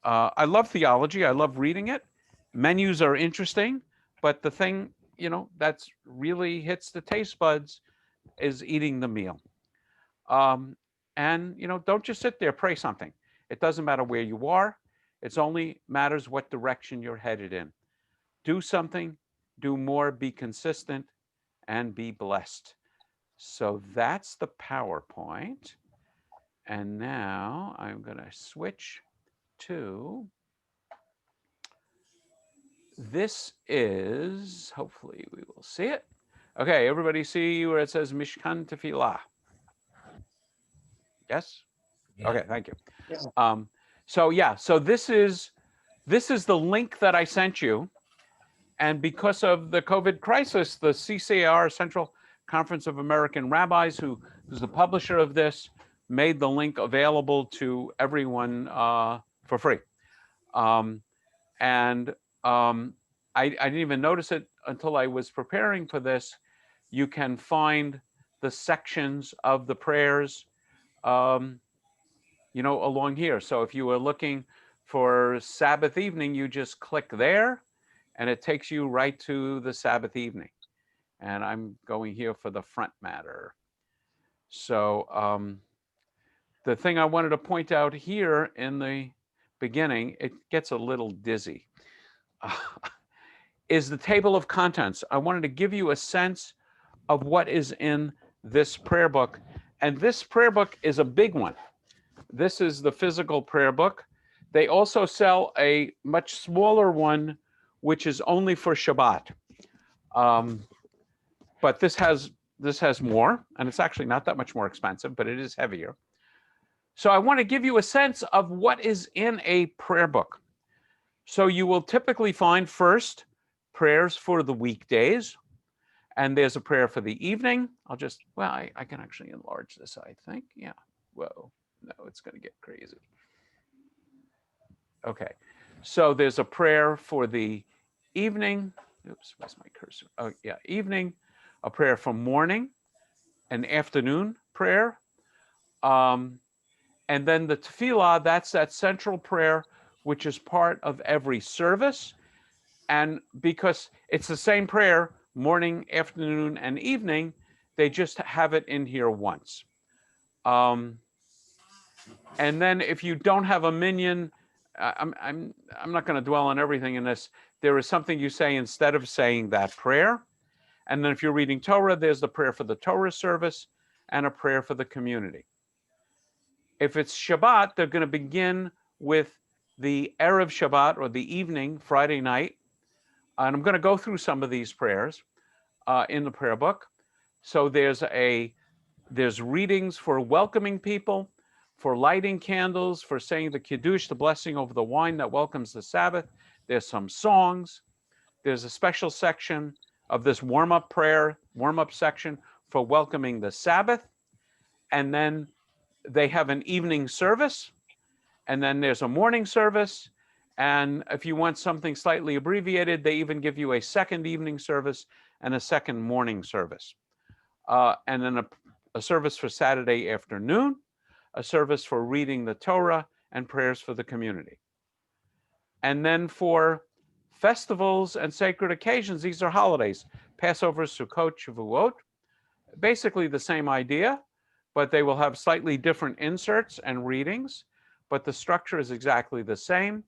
I love theology. I love reading it. Menus are interesting, but the thing, that's really hits the taste buds is eating the meal. And, don't just sit there, pray something. It doesn't matter where you are. It only matters what direction you're headed in. Do something do more, be consistent, and be blessed. So that's the PowerPoint. And now I'm going to switch to, this is, hopefully we will see it. Okay, everybody see where it says Mishkan Tefillah? Yes? Yeah. Okay, thank you. Yeah. So this is the link that I sent you. And because of the COVID crisis, the CCAR, Central Conference of American Rabbis, who's the publisher of this, made the link available to everyone for free. I didn't even notice it until I was preparing for this. You can find the sections of the prayers, you know, along here. So if you were looking for Sabbath evening, you just click there and it takes you right to the Sabbath evening. And I'm going here for the front matter. So the thing I wanted to point out here in the beginning, it gets a little dizzy, is the table of contents. I wanted to give you a sense of what is in this prayer book. And this prayer book is a big one. This is the physical prayer book. They also sell a much smaller one, which is only for Shabbat. But this has more, and it's actually not that much more expensive, but it is heavier. So I want to give you a sense of what is in a prayer book. So you will typically find first prayers for the weekdays, and there's a prayer for the evening. I'll just, well, I can actually enlarge this, I think. Yeah, whoa, no, it's going to get crazy. Okay, so there's a prayer for the evening. Oops, where's my cursor? Oh, yeah, evening. A prayer for morning, an afternoon prayer. And then the tefillah, that's that central prayer, which is part of every service. And because it's the same prayer, morning, afternoon, and evening, they just have it in here once. And then if you don't have a minyan, I'm not going to dwell on everything in this. There is something you say instead of saying that prayer. And then if you're reading Torah, there's the prayer for the Torah service and a prayer for the community. If it's Shabbat, they're going to begin with the Erev Shabbat, or the evening, Friday night. And I'm going to go through some of these prayers in the prayer book. So there's readings for welcoming people, for lighting candles, for saying the Kiddush, the blessing over the wine that welcomes the Sabbath. There's some songs. There's a special section of this warm-up prayer, warm-up section for welcoming the Sabbath. And then they have an evening service. And then there's a morning service. And if you want something slightly abbreviated, they even give you a second evening service and a second morning service. And then a service for Saturday afternoon, a service for reading the Torah, and prayers for the community. And then for festivals and sacred occasions, these are holidays, Passover, Sukkot, Shavuot, basically the same idea, but they will have slightly different inserts and readings, but the structure is exactly the same.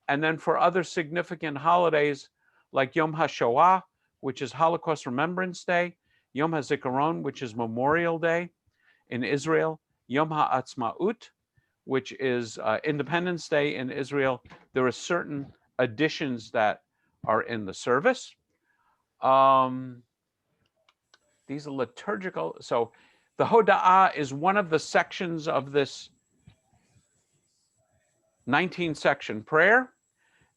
And then for other significant holidays like Yom HaShoah, which is Holocaust Remembrance Day, Yom HaZikaron, which is Memorial Day in Israel, Yom HaAtzmaut, which is Independence Day in Israel. There are certain additions that are in the service. These are liturgical. So the Hoda'ah is one of the sections of this 19-section prayer.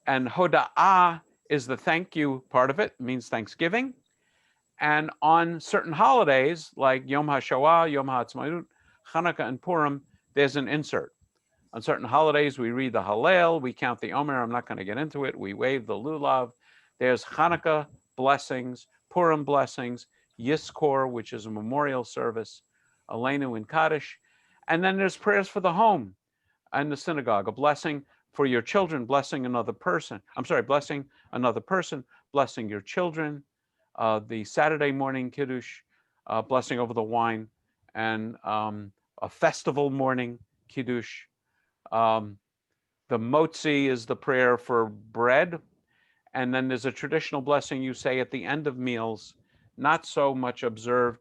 And Hoda'ah is the thank you part of it. It means thanksgiving. And on certain holidays, like Yom HaShoah, Yom HaAtzmaut, Hanukkah, and Purim, there's an insert. On certain holidays, we read the Hallel, we count the Omer. I'm not going to get into it. We wave the Lulav. There's Hanukkah blessings, Purim blessings, Yizkor, which is a memorial service, Aleinu and Kaddish. And then there's prayers for the home and the synagogue, a blessing for your children, blessing another person. I'm sorry, blessing another person, blessing your children. The Saturday morning Kiddush, blessing over the wine, and a festival morning Kiddush. The Motzi is the prayer for bread, And then there's a traditional blessing you say at the end of meals, not so much observed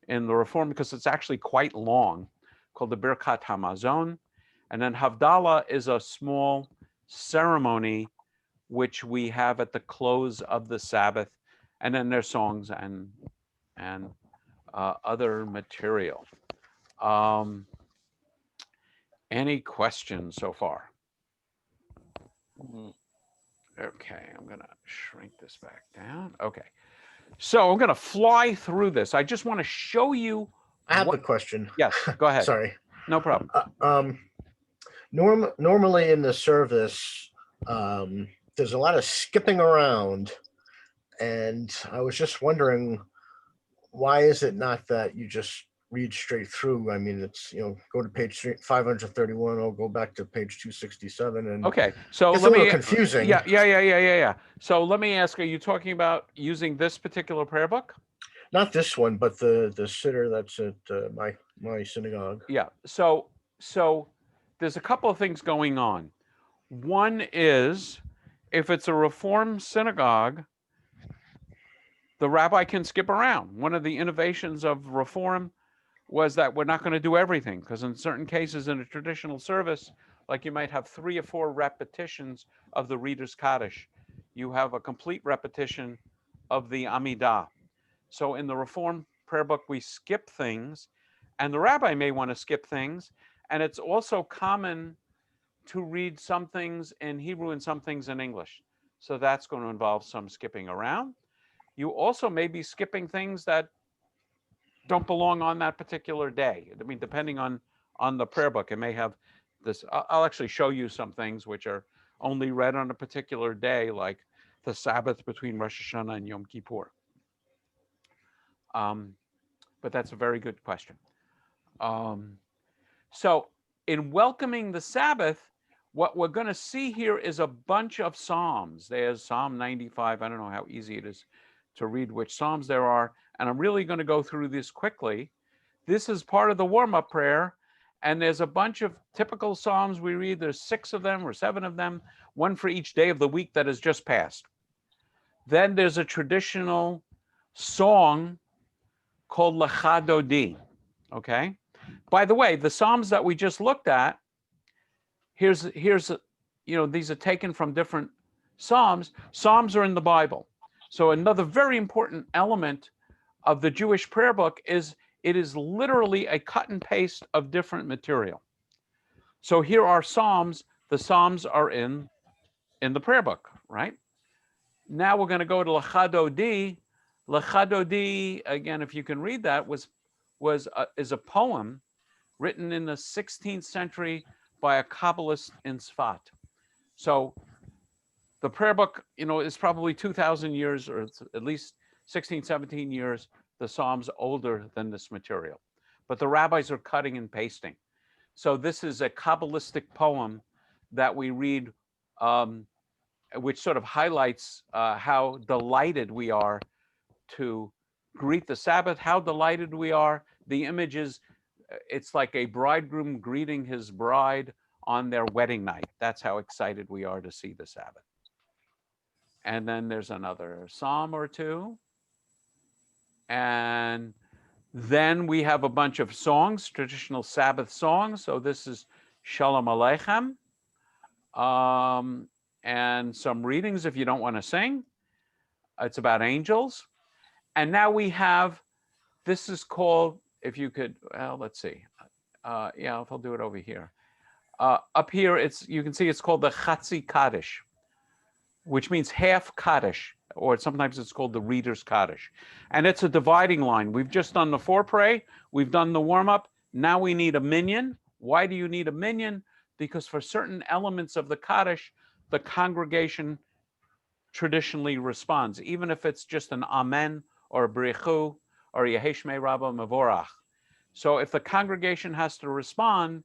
in the Reform because it's actually quite long, called the Birkat Hamazon. And then Havdalah is a small ceremony which we have at the close of the Sabbath. And then there's songs and other material. Any questions so far? Okay, I'm gonna shrink this back down. Okay, so I'm gonna fly through this. I just want to show you. I have a question. Yes, go ahead. Sorry. No problem. Normally in the service, there's a lot of skipping around, and I was just wondering, why is it not that you just read straight through? I mean, it's, go to page 531, I'll go back to page 267, and Okay, so it's a let little me. confusing. Yeah. So let me ask: are you talking about using this particular prayer book? Not this one, but the Siddur that's at my synagogue. Yeah. So there's a couple of things going on. One is, if it's a Reform synagogue, the rabbi can skip around. One of the innovations of Reform was that we're not going to do everything, because in certain cases in a traditional service, like you might have 3 or 4 repetitions of the Reader's Kaddish. You have a complete repetition of the Amidah. So in the Reform prayer book, we skip things, and the rabbi may want to skip things. And it's also common to read some things in Hebrew and some things in English. So that's going to involve some skipping around. You also may be skipping things that don't belong on that particular day. I mean, depending on the prayer book, it may have this. I'll actually show you some things which are only read on a particular day, like the Sabbath between Rosh Hashanah and Yom Kippur. But that's a very good question. So in welcoming the Sabbath, what we're going to see here is a bunch of Psalms. There's Psalm 95. I don't know how easy it is to read which Psalms there are. And I'm really going to go through this quickly. This is part of the warm-up prayer. And there's a bunch of typical Psalms we read. There's 6 of them or 7 of them, one for each day of the week that has just passed. Then there's a traditional song called Lecha Dodi. Okay? By the way, the Psalms that we just looked at, here's these are taken from different Psalms. Psalms are in the Bible. So another very important element of the Jewish prayer book is it is literally a cut and paste of different material. So here are Psalms. The Psalms are in the prayer book, right? Now we're going to go to Lecha Dodi. Lecha Dodi, again, if you can read that, is a poem written in the 16th century by a Kabbalist in Sfat. So the prayer book, is probably 2,000 years, or at least 16, 17 years, the Psalms older than this material. But the rabbis are cutting and pasting. So this is a Kabbalistic poem that we read, which sort of highlights how delighted we are to greet the Sabbath, how delighted we are. The image is, it's like a bridegroom greeting his bride on their wedding night. That's how excited we are to see the Sabbath. And then there's another Psalm or 2. And then we have a bunch of songs, traditional Sabbath songs. So this is Shalom Aleichem. And some readings if you don't want to sing. It's about angels. And now we have, this is called, if you could, well, let's see. Yeah, I'll do it over here. Up here, you can see it's called the Chatzi Kaddish, which means half Kaddish, or sometimes it's called the Reader's Kaddish. And it's a dividing line. We've just done the forepray. We've done the warm-up. Now we need a minyan. Why do you need a minyan? Because for certain elements of the Kaddish, the congregation traditionally responds, even if it's just an Amen or a B'richu or Yehi Shmei Rabba Mevorach. So if the congregation has to respond,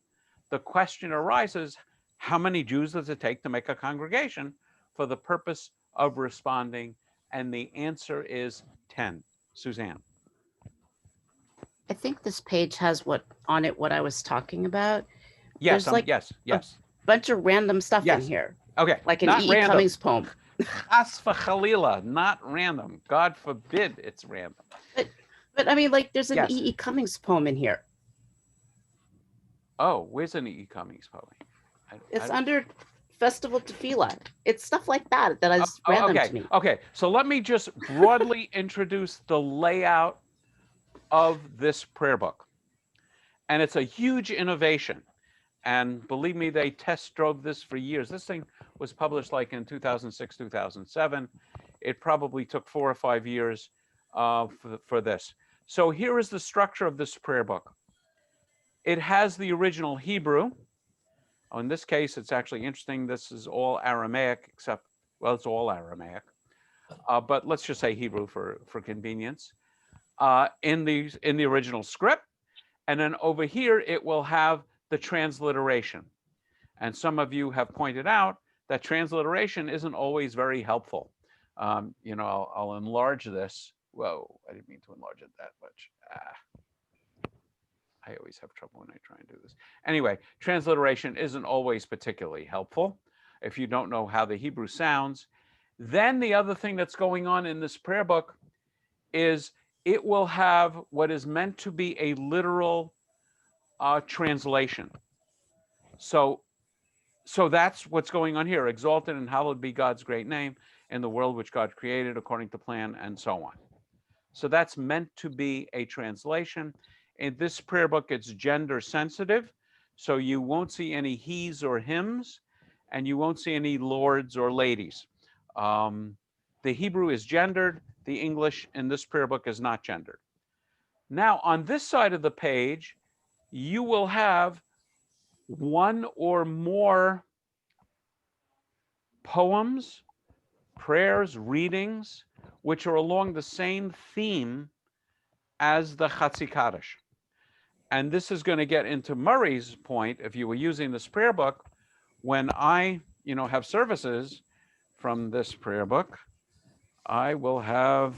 the question arises, how many Jews does it take to make a congregation for the purpose of responding? And the answer is 10. Suzanne. I think this page has what I was talking about. Yes, There's like yes. bunch of random stuff in here. Okay. Like an not E. random. Cummings poem. Chas v'chalila, not random. God forbid it's random. But I mean, like, there's an Yes. E.E. Cummings poem in here. Oh, where's an E. Cummings poem? It's under Festival Tefillah. It's stuff like that that is Oh, random okay. to me. Okay. So let me just broadly introduce the layout of this prayer book. And it's a huge innovation. And believe me, they test drove this for years. This thing was published like in 2006, 2007. It probably took 4 or 5 years for this. So here is the structure of this prayer book. It has the original Hebrew. In this case, it's actually interesting. This is all Aramaic, except, well, it's all Aramaic. But let's just say Hebrew for convenience. In the original script. And then over here, it will have the transliteration. And some of you have pointed out that transliteration isn't always very helpful. You know, I'll enlarge this. Whoa, I didn't mean to enlarge it that much. I always have trouble when I try and do this. Anyway, transliteration isn't always particularly helpful if you don't know how the Hebrew sounds. Then the other thing that's going on in this prayer book is it will have what is meant to be a literal translation. So that's what's going on here. Exalted and hallowed be God's great name in the world which God created according to plan, and so on. So that's meant to be a translation. In this prayer book, it's gender sensitive. So you won't see any he's or hims, and you won't see any lords or ladies. The Hebrew is gendered. The English in this prayer book is not gendered. Now, on this side of the page, you will have one or more poems, prayers, readings, which are along the same theme as the Chatzi Kaddish. And this is going to get into Murray's point. If you were using this prayer book, when I, have services from this prayer book, I will have,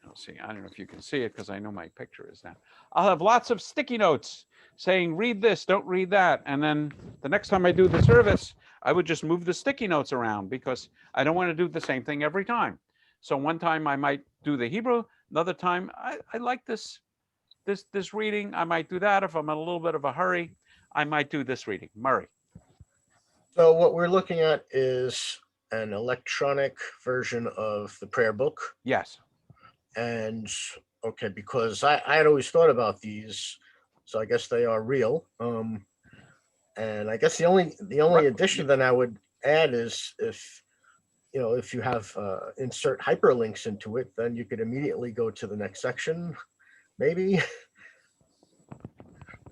let's see, I don't know if you can see it because I know my picture is down. I'll have lots of sticky notes saying, read this, don't read that. And then the next time I do the service, I would just move the sticky notes around because I don't want to do the same thing every time. So one time I might do the Hebrew, another time I like this reading. I might do that. If I'm in a little bit of a hurry, I might do this reading. Murray. So what we're looking at is an electronic version of the prayer book. Yes. And okay, because I had always thought about these, so I guess they are real. And I guess the only addition that I would add is if you have insert hyperlinks into it, then you could immediately go to the next section, maybe.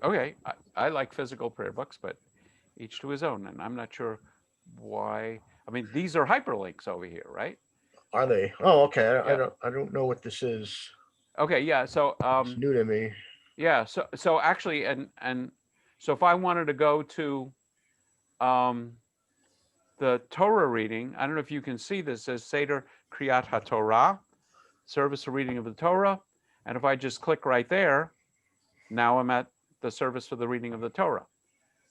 Okay, I like physical prayer books, but each to his own. And I'm not sure why. I mean, these are hyperlinks over here, right? Are they? Oh, okay. Yeah. I don't know what this is. Okay, yeah. So It's new to me. yeah. So actually, and so if I wanted to go to the Torah reading, I don't know if you can see this. It says Siddur Kriyat HaTorah, service of reading of the Torah. And if I just click right there, now I'm at the service for the reading of the Torah.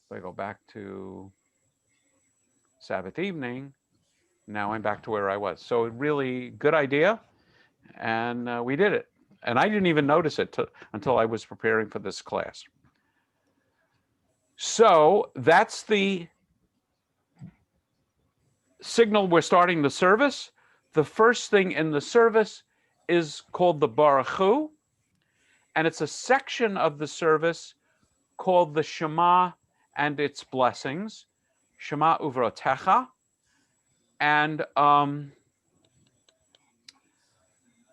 If I go back to Sabbath evening, now I'm back to where I was. So really good idea. And we did it. And I didn't even notice it until I was preparing for this class. So that's the signal we're starting the service. The first thing in the service is called the Baruch Hu, and it's a section of the service called the Shema and its blessings, Shema Uvrotecha. And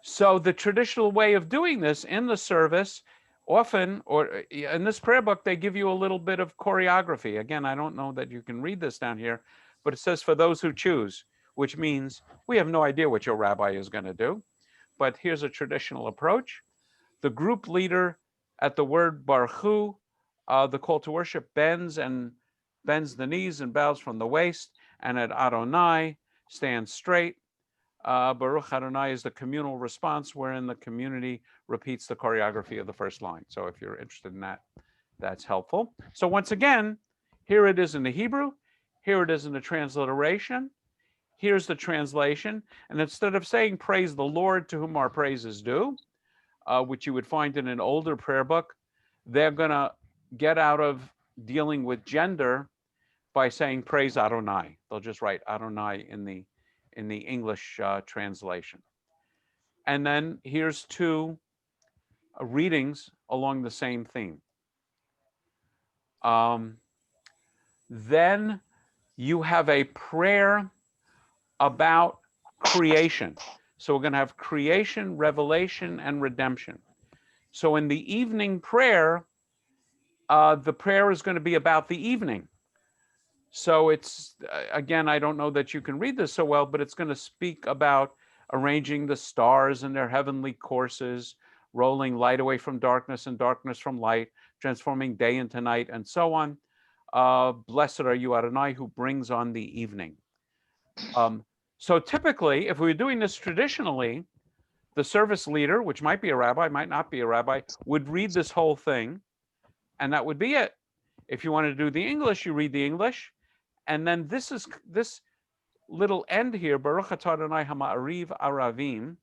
so the traditional way of doing this in the service, often, or in this prayer book, they give you a little bit of choreography. Again, I don't know that you can read this down here, but it says for those who choose, which means we have no idea what your rabbi is going to do. But here's a traditional approach. The group leader at the word Baruch Hu, the call to worship, bends the knees and bows from the waist, and at Adonai stands straight. Baruch Adonai is the communal response wherein the community repeats the choreography of the first line. So if you're interested in that, that's helpful. So once again, here it is in the Hebrew. Here it is in the transliteration. Here's the translation. And instead of saying, praise the Lord to whom our praise is due, which you would find in an older prayer book, they're going to get out of dealing with gender by saying, praise Adonai. They'll just write Adonai in the English translation. And then here's two readings along the same theme. Then you have a prayer about creation. So we're going to have creation, revelation, and redemption. So in the evening prayer, the prayer is going to be about the evening. So it's, again, I don't know that you can read this so well, but it's going to speak about arranging the stars in their heavenly courses, rolling light away from darkness and darkness from light, transforming day into night, and so on. Blessed are you, Adonai, who brings on the evening. So typically, if we were doing this traditionally, the service leader, which might be a rabbi, might not be a rabbi, would read this whole thing, and that would be it. If you want to do the English, you read the English. And then this little end here, Baruch atah Adonai hama'ariv aravim,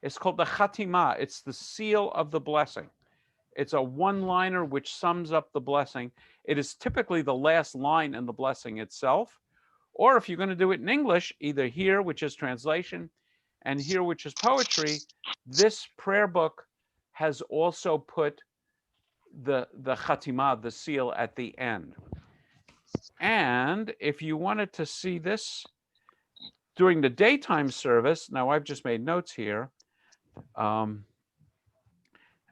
is called the Chatimah. It's the seal of the blessing. It's a one-liner which sums up the blessing. It is typically the last line in the blessing itself. Or if you're going to do it in English, either here, which is translation, and here, which is poetry, this prayer book has also put the Chatimah, the seal, at the end. And if you wanted to see this during the daytime service, now I've just made notes here. I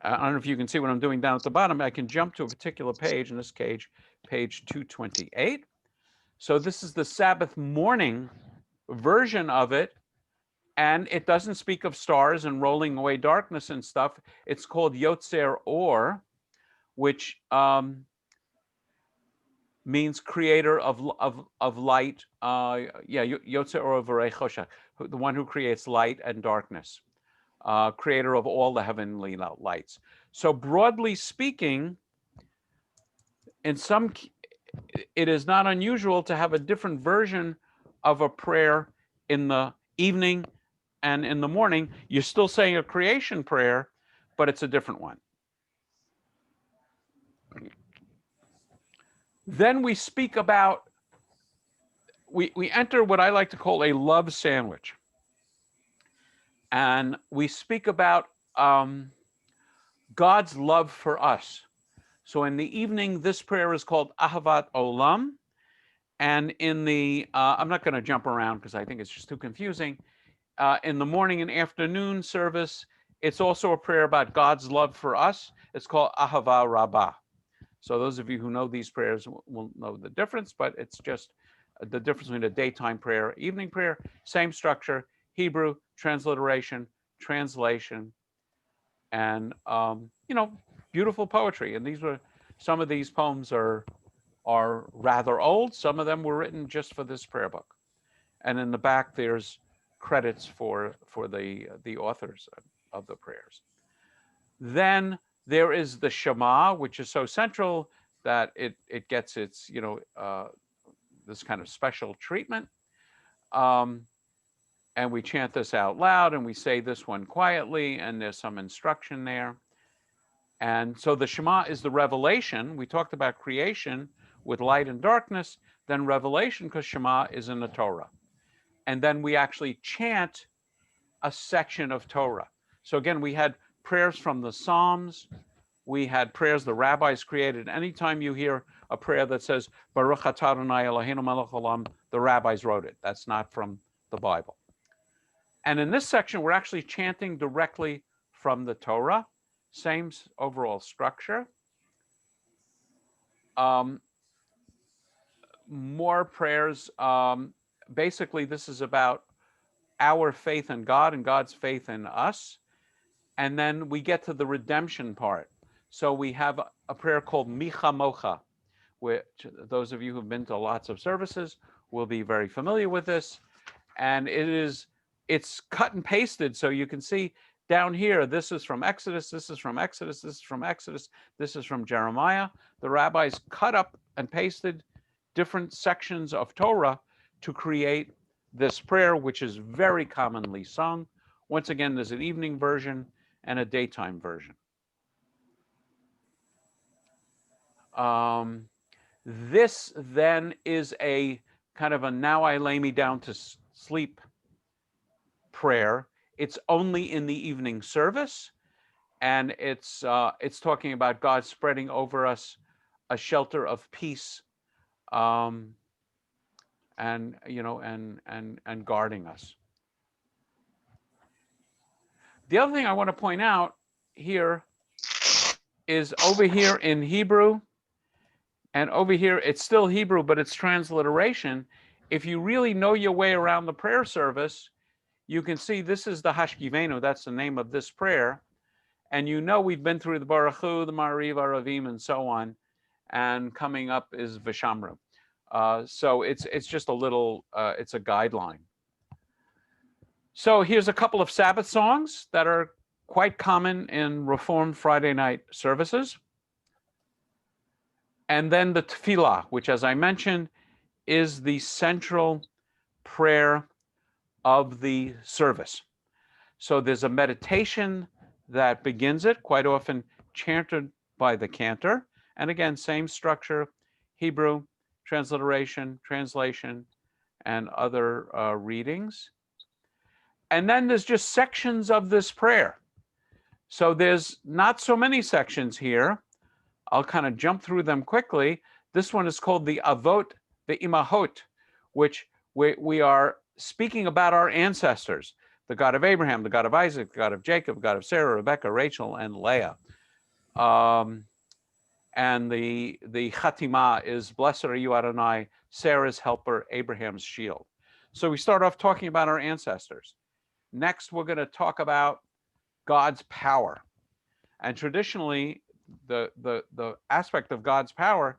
don't know if you can see what I'm doing down at the bottom. I can jump to a particular page, in this case, page 228. So this is the Sabbath morning version of it. And it doesn't speak of stars and rolling away darkness and stuff. It's called Yotzer Or, which means creator of light. Yotzer Or V'rei Choshen, the one who creates light and darkness, creator of all the heavenly lights. So broadly speaking, it is not unusual to have a different version of a prayer in the evening and in the morning. You're still saying a creation prayer, but it's a different one. Then we speak about, we enter what I like to call a love sandwich. And we speak about God's love for us. So in the evening, this prayer is called Ahavat Olam. And in the, I'm not going to jump around because I think it's just too confusing. In the morning and afternoon service, it's also a prayer about God's love for us. It's called Ahava Rabbah. So those of you who know these prayers will know the difference, but it's just the difference between a daytime prayer, evening prayer, same structure, Hebrew, transliteration, translation, and, beautiful poetry. And some of these poems are rather old. Some of them were written just for this prayer book. And in the back, there's credits for the authors of the prayers. Then there is the Shema, which is so central that it gets its, this kind of special treatment. And we chant this out loud, and we say this one quietly, and there's some instruction there. And so the Shema is the revelation. We talked about creation with light and darkness, then revelation, because Shema is in the Torah. And then we actually chant a section of Torah. So again, we had prayers from the Psalms. We had prayers the rabbis created. Anytime you hear a prayer that says, Baruch atah Adonai Eloheinu melech haolam, the rabbis wrote it. That's not from the Bible. And in this section, we're actually chanting directly from the Torah. Same overall structure. More prayers. Basically, this is about our faith in God and God's faith in us. And then we get to the redemption part. So we have a prayer called Micha Mocha, which those of you who've been to lots of services will be very familiar with this. And it's cut and pasted. So you can see down here, this is from Exodus, this is from Exodus, this is from Exodus, this is from Jeremiah. The rabbis cut up and pasted different sections of Torah to create this prayer, which is very commonly sung. Once again, there's an evening version and a daytime version. This then is a kind of a now I lay me down to sleep prayer. It's only in the evening service, and it's talking about God spreading over us a shelter of peace, and guarding us. The other thing I want to point out here is over here in Hebrew, and over here it's still Hebrew, but it's transliteration. If you really know your way around the prayer service, you can see this is the Hashkivenu, that's the name of this prayer. And you know we've been through the Baruch Hu, the Mariv, Aravim, and so on. And coming up is Vishamru. So it's just a little, it's a guideline. So here's a couple of Sabbath songs that are quite common in Reformed Friday night services. And then the Tefillah, which, as I mentioned, is the central prayer of the service. So there's a meditation that begins it, quite often chanted by the cantor. And again, same structure, Hebrew, transliteration, translation, and other readings. And then there's just sections of this prayer. So there's not so many sections here. I'll kind of jump through them quickly. This one is called the Avot, the Imahot, which we are speaking about our ancestors, the God of Abraham, the God of Isaac, the God of Jacob, the God of Sarah, Rebecca, Rachel, and Leah. And the Chatima is, blessed are you, Adonai, Sarah's helper, Abraham's shield. So we start off talking about our ancestors. Next, we're going to talk about God's power. And traditionally, the aspect of God's power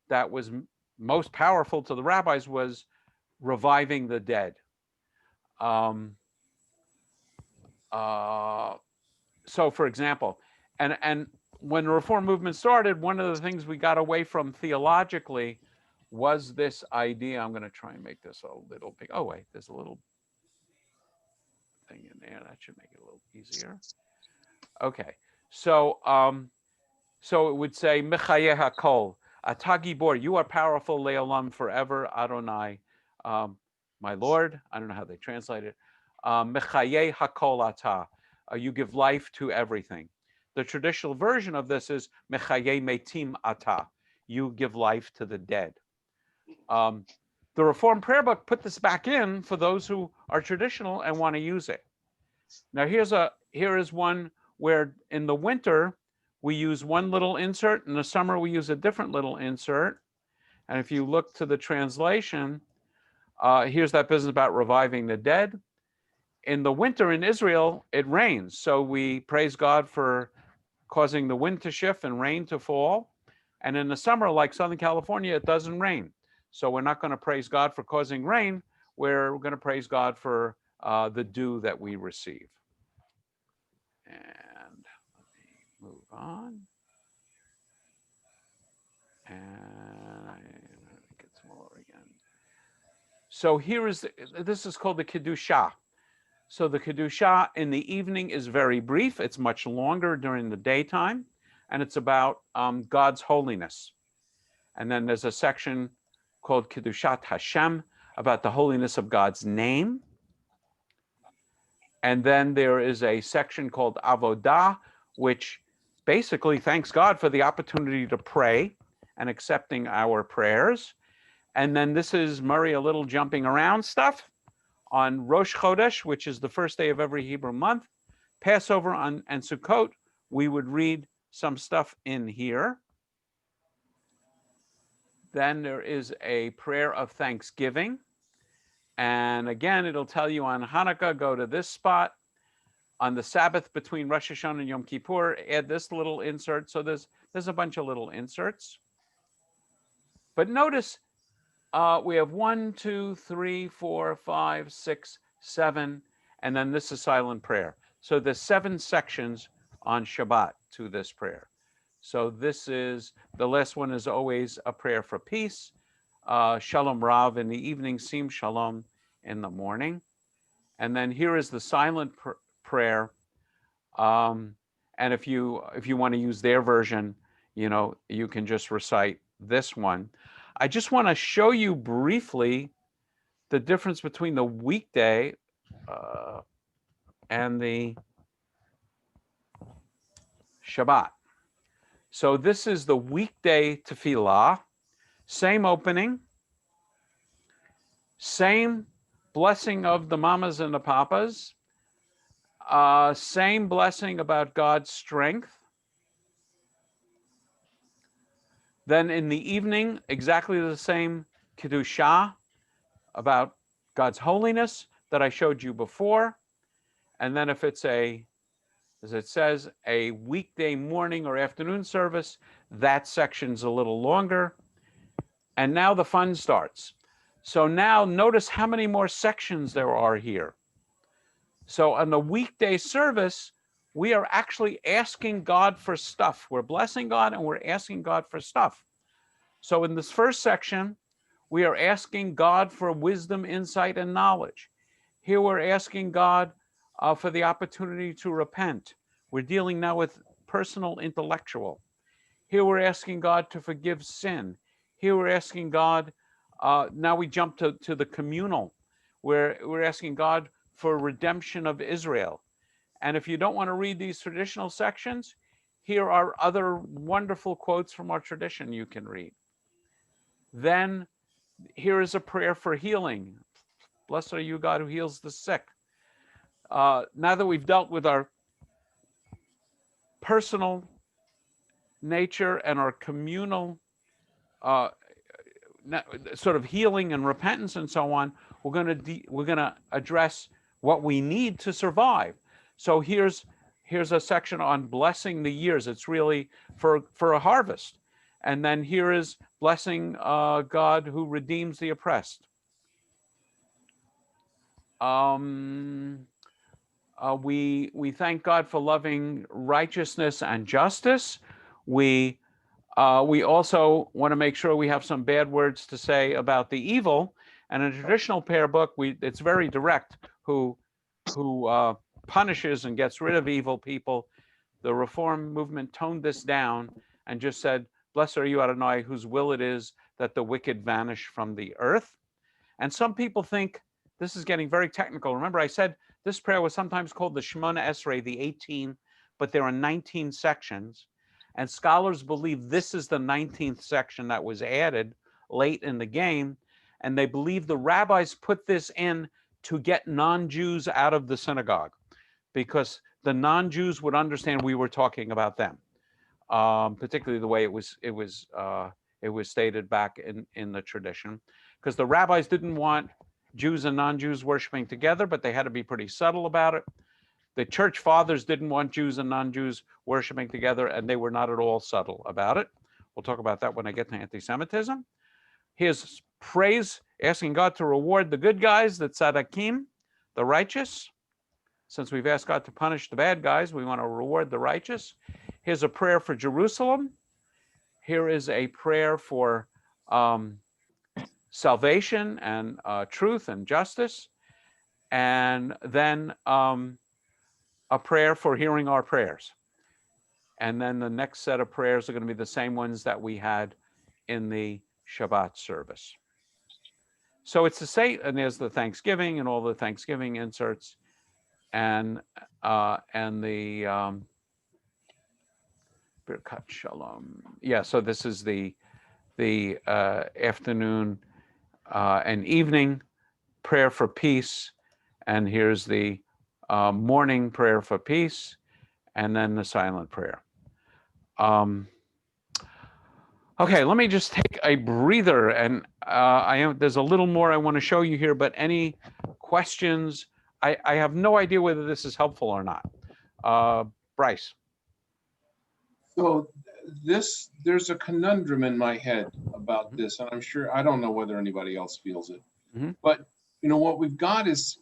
that was most powerful to the rabbis was reviving the dead. So for example, and when the Reform movement started, one of the things we got away from theologically was this idea. I'm going to try and make this a little big. Oh, wait, there's a little thing in there that should make it a little easier. Okay, so so it would say Mechayeh HaKol, Ata Gibor, you are powerful, Leolam, forever, Adonai, my Lord. I don't know how they translate it. Mechayeh HaKol Ata, you give life to everything. The traditional version of this is Mechayeh Metim Ata, you give life to the dead. The Reformed Prayerbook put this back in for those who are traditional and want to use it. Now here is one where in the winter we use one little insert, in the summer we use a different little insert. And if you look to the translation, here's that business about reviving the dead. In the winter in Israel, it rains. So we praise God for causing the wind to shift and rain to fall. And in the summer, like Southern California, it doesn't rain. So we're not going to praise God for causing rain. We're going to praise God for the dew that we receive. And let me move on. And I get smaller again. So this is called the Kedusha. So the Kedusha in the evening is very brief. It's much longer during the daytime. And it's about God's holiness. And then there's a section called Kedushat Hashem, about the holiness of God's name. And then there is a section called Avodah, which basically thanks God for the opportunity to pray and accepting our prayers. And then this is Murray, a little jumping around stuff. On Rosh Chodesh, which is the first day of every Hebrew month, Passover and Sukkot, we would read some stuff in here. Then there is a prayer of thanksgiving. And again, it'll tell you on Hanukkah, go to this spot. On the Sabbath between Rosh Hashanah and Yom Kippur, add this little insert. So there's a bunch of little inserts. But notice we have 1, 2, 3, 4, 5, 6, 7, and then this is silent prayer. So there's 7 sections on Shabbat to this prayer. So this is, the last one is always a prayer for peace. Shalom Rav in the evening, Sim Shalom in the morning. And then here is the silent prayer. And if you want to use their version, you know, you can just recite this one. I just want to show you briefly the difference between the weekday and the Shabbat. So this is the weekday tefillah, same opening, same blessing of the mamas and the papas, same blessing about God's strength. Then in the evening, exactly the same Kiddushah about God's holiness that I showed you before. And then if it's a, as it says, a weekday morning or afternoon service, that section's a little longer. And now the fun starts. So now notice how many more sections there are here. So on the weekday service, we are actually asking God for stuff. We're blessing God and we're asking God for stuff. So in this first section, we are asking God for wisdom, insight, and knowledge. Here we're asking God for the opportunity to repent. We're dealing now with personal intellectual. Here we're asking God to forgive sin. Here we're asking God, now we jump to the communal, where we're asking God for redemption of Israel. And if you don't want to read these traditional sections, here are other wonderful quotes from our tradition you can read. Then here is a prayer for healing. Blessed are you, God, who heals the sick. Now that we've dealt with our personal nature and our communal sort of healing and repentance and so on, we're going to address what we need to survive. So here's a section on blessing the years. It's really for a harvest. And then here is blessing God who redeems the oppressed. We thank God for loving righteousness and justice. We also want to make sure we have some bad words to say about the evil. And in a traditional prayer book, it's very direct who punishes and gets rid of evil people. The Reform movement toned this down and just said, "Blessed are you, Adonai, whose will it is that the wicked vanish from the earth." And some people think this is getting very technical. Remember, I said this prayer was sometimes called the Shemona Esrei, the 18, but there are 19 sections. And scholars believe this is the 19th section that was added late in the game. And they believe the rabbis put this in to get non-Jews out of the synagogue, because the non-Jews would understand we were talking about them, particularly the way it was stated back in the tradition, because the rabbis didn't want Jews and non-Jews worshiping together, but they had to be pretty subtle about it. The church fathers didn't want Jews and non-Jews worshiping together, and they were not at all subtle about it. We'll talk about that when I get to anti-Semitism. Here's praise, asking God to reward the good guys, the tzaddakim, the righteous. Since we've asked God to punish the bad guys, we want to reward the righteous. Here's a prayer for Jerusalem. Here is a prayer for salvation and truth and justice. And then a prayer for hearing our prayers. And then the next set of prayers are going to be the same ones that we had in the Shabbat service. So it's the same, and there's the Thanksgiving and all the Thanksgiving inserts, and the Birkat Shalom. Yeah, so this is the afternoon and evening prayer for peace, and here's the morning prayer for peace, and then the silent prayer. Okay, let me just take a breather, and there's a little more I want to show you here, but any questions? I have no idea whether this is helpful or not. Bryce. So there's a conundrum in my head about this, and I'm sure, I don't know whether anybody else feels it. But you know what we've got is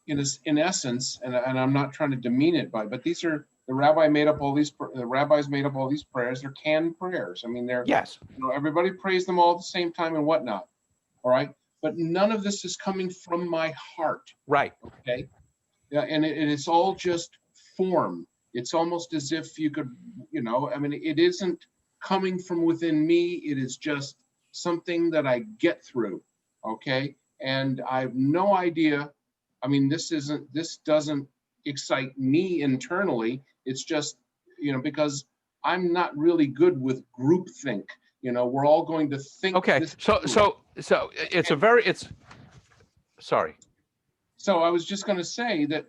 in essence, and I'm not trying to demean it but these are the the rabbis made up all these prayers. They're canned prayers. I mean, they're, Yes. everybody prays them all at the same time and whatnot. All right. But none of this is coming from my heart. Right. Okay. Yeah. And it's all just form. It's almost as if you could, I mean, it isn't coming from within me. It is just something that I get through. Okay. And I have no idea. I mean, this doesn't excite me internally. It's just, because I'm not really good with groupthink. We're all going to think. Okay. So sorry. So I was just going to say that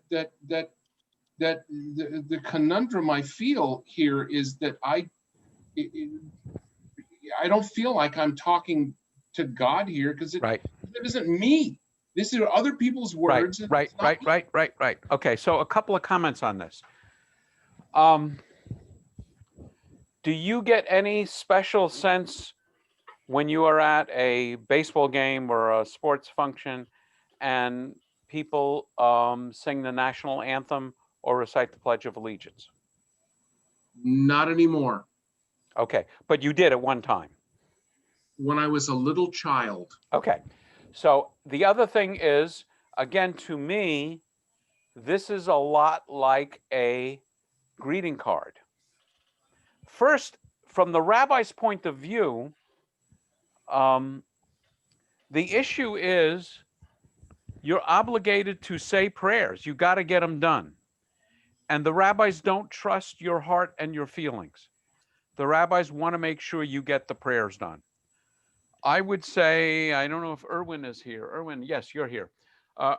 the conundrum I feel here is that I don't feel like I'm talking to God here, because it isn't me. These are other people's words. Right. Okay, so a couple of comments on this. Do you get any special sense when you are at a baseball game or a sports function and people sing the national anthem or recite the Pledge of Allegiance? Not anymore. Okay, but you did at one time. When I was a little child. Okay, so the other thing is, again, to me, this is a lot like a greeting card. First, from the rabbi's point of view, the issue is you're obligated to say prayers. You got to get them done. And the rabbis don't trust your heart and your feelings. The rabbis want to make sure you get the prayers done. I would say, I don't know if Erwin is here. Erwin, yes, you're here.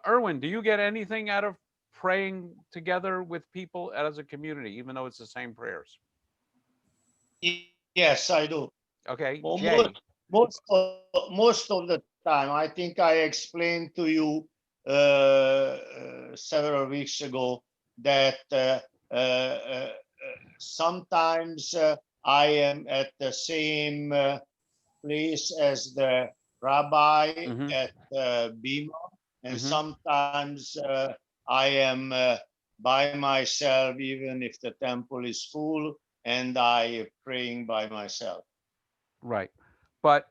Erwin, do you get anything out of praying together with people as a community, even though it's the same prayers? Yes, I do. Okay, Well, Jay. most of the time, I think I explained to you several weeks ago that sometimes I am at the same place as the rabbi at Bima, and sometimes I am by myself, even if the temple is full, and I am praying by myself. Right, but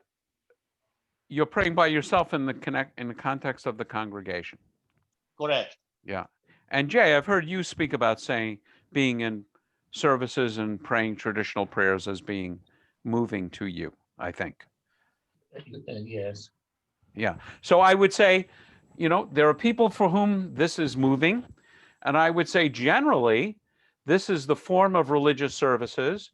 you're praying by yourself in the context of the congregation. Correct. Yeah, and Jay, I've heard you speak about being in services and praying traditional prayers as being moving to you, I think. Yes. Yeah. So I would say, there are people for whom this is moving. And I would say generally, this is the form of religious services.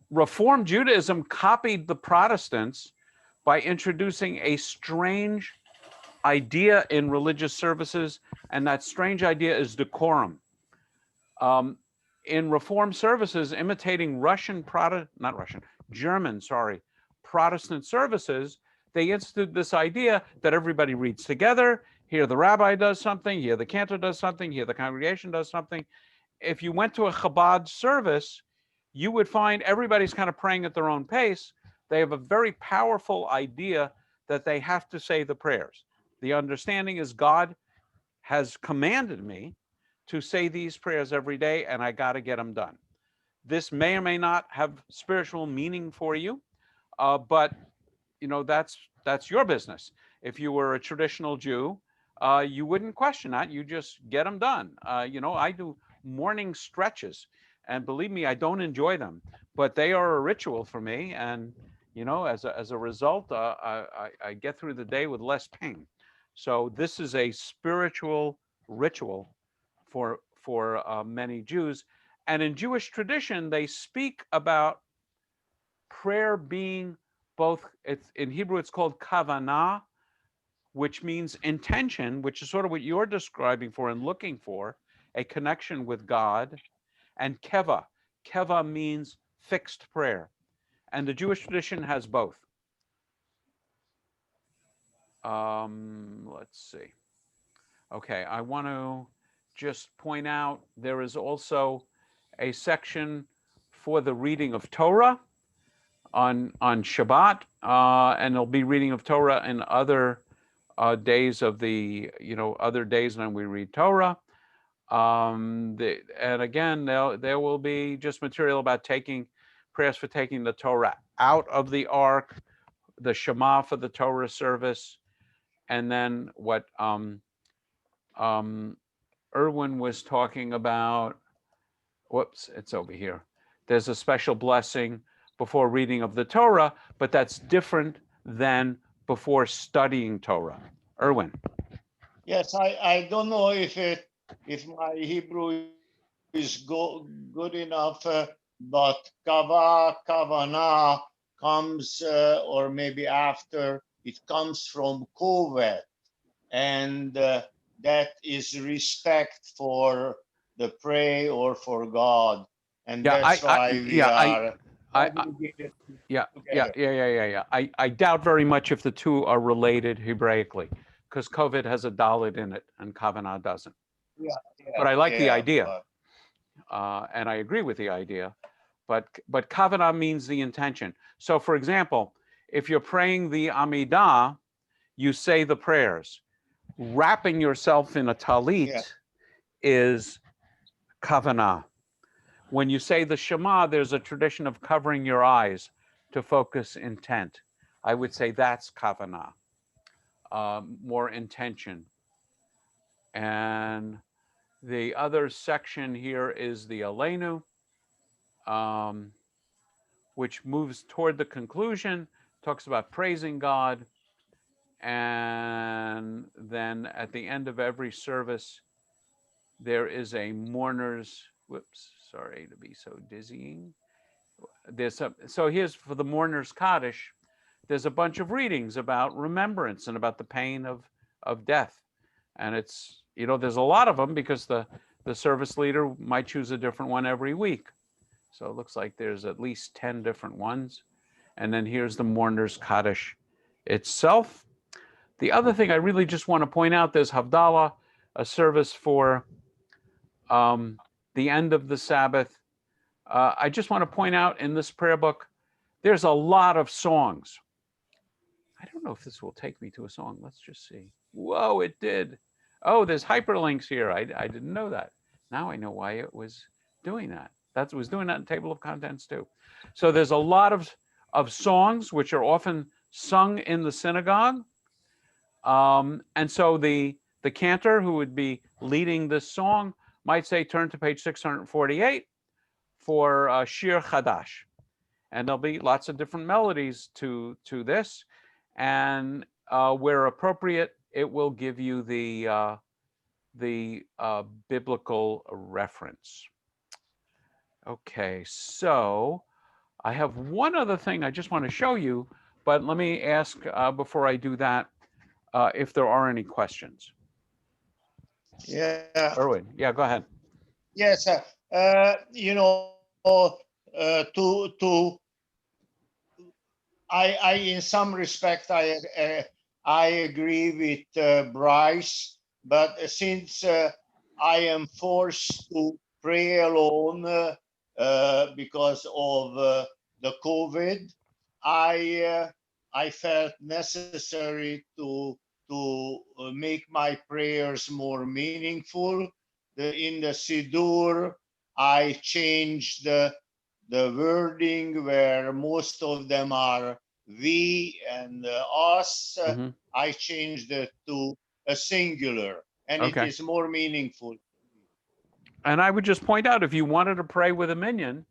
Reform Judaism copied the Protestants by introducing a strange idea in religious services. And that strange idea is decorum. In Reform services, imitating German Protestant services, they instituted this idea that everybody reads together. Here the rabbi does something, here the cantor does something, here the congregation does something. If you went to a Chabad service, you would find everybody's kind of praying at their own pace. They have a very powerful idea that they have to say the prayers. The understanding is God has commanded me to say these prayers every day, and I got to get them done. This may or may not have spiritual meaning for you, but that's your business. If you were a traditional Jew, you wouldn't question that. You just get them done. I do morning stretches, and believe me, I don't enjoy them, but they are a ritual for me. And as a result, I get through the day with less pain. So this is a spiritual ritual for many Jews. And in Jewish tradition, they speak about prayer being both, in Hebrew, it's called kavanah, which means intention, which is sort of what you're describing for and looking for, a connection with God, and keva. Keva means fixed prayer. And the Jewish tradition has both. Let's see. Okay, I want to just point out there is also a section for the reading of Torah on Shabbat, and there'll be reading of Torah in other days of the, other days when we read Torah. And again, there will be just material about prayers for taking the Torah out of the ark, the Shema for the Torah service, and then what Erwin was talking about. Whoops, it's over here. There's a special blessing before reading of the Torah, but that's different than before studying Torah. Erwin. Yes, I don't know if my Hebrew is good enough, but kavana comes, or maybe after, it comes from kovet, and that is respect for the prey or for God, and that's why we are obligated together. I doubt very much if the two are related Hebraically, because kovet has a dalet in it and kavanah doesn't. Yeah, But I like the yeah, idea, and I agree with the idea. But kavanah means the intention. So, for example, if you're praying the Amidah, you say the prayers. Wrapping yourself in a talit is kavanah. When you say the Shema, there's a tradition of covering your eyes to focus intent. I would say that's kavanah, more intention. And the other section here is the Aleinu, which moves toward the conclusion, talks about praising God. And then at the end of every service, there is a mourner's, whoops, sorry to be so dizzying. So here's for the mourner's Kaddish, there's a bunch of readings about remembrance and about the pain of death. And it's, there's a lot of them because the service leader might choose a different one every week. So it looks like there's at least 10 different ones. And then here's the mourner's Kaddish itself. The other thing I really just want to point out, there's Havdalah, a service for the end of the Sabbath. I just want to point out in this prayer book, there's a lot of songs. I don't know if this will take me to a song. Let's just see. Whoa, it did. Oh, there's hyperlinks here. I didn't know that. Now I know why it was doing that. That was doing that in table of contents too. So there's a lot of songs which are often sung in the synagogue. And so the cantor who would be leading this song might say, turn to page 648 for Shir Chadash. And there'll be lots of different melodies to this. And where appropriate, it will give you the biblical reference. Okay, so I have one other thing I just want to show you, but let me ask before I do that, if there are any questions. Yeah. Erwin, yeah, go ahead. Yes, I in some respect I agree with Bryce, but since I am forced to pray alone because of the COVID, I felt necessary to make my prayers more meaningful. In the Siddur, I changed the wording where most of them are we and us. I changed it to a singular, and it is more meaningful. And I would just point out, if you wanted to pray with a minyan,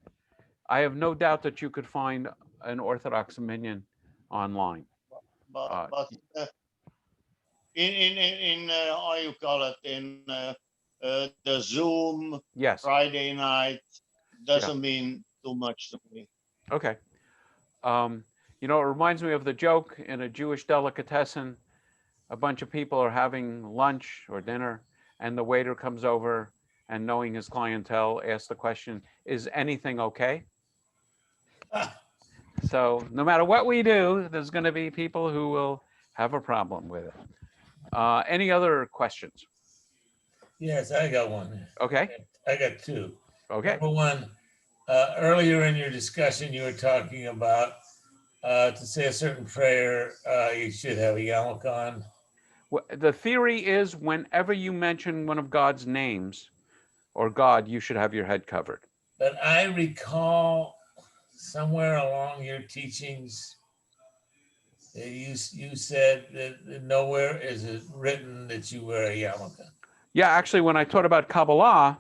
I have no doubt that you could find an Orthodox minyan online. But in how you call it, in the Zoom Friday night doesn't mean too much to me. Okay. It reminds me of the joke in a Jewish delicatessen. A bunch of people are having lunch or dinner, and the waiter comes over and, knowing his clientele, asks the question, is anything okay? So no matter what we do, there's going to be people who will have a problem with it. Any other questions? Yes, I got one. Okay. I got two. Okay. Number one, earlier in your discussion, you were talking about to say a certain prayer, you should have a yarmulke on. The theory is, whenever you mention one of God's names, or God, you should have your head covered. But I recall somewhere along your teachings, that you said that nowhere is it written that you wear a yarmulke. Yeah, actually, when I taught about Kabbalah,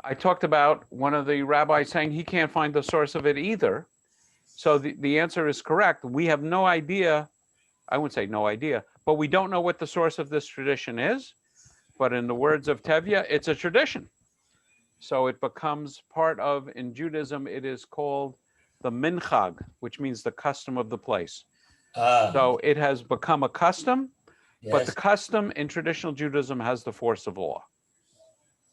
I talked about one of the rabbis saying he can't find the source of it either. So the answer is correct. We have no idea. I wouldn't say no idea, but we don't know what the source of this tradition is. But in the words of Tevye, it's a tradition. So it becomes part of, in Judaism, it is called the minchag, which means the custom of the place. So it has become a custom, but the Yes, custom in traditional Judaism has the force of law.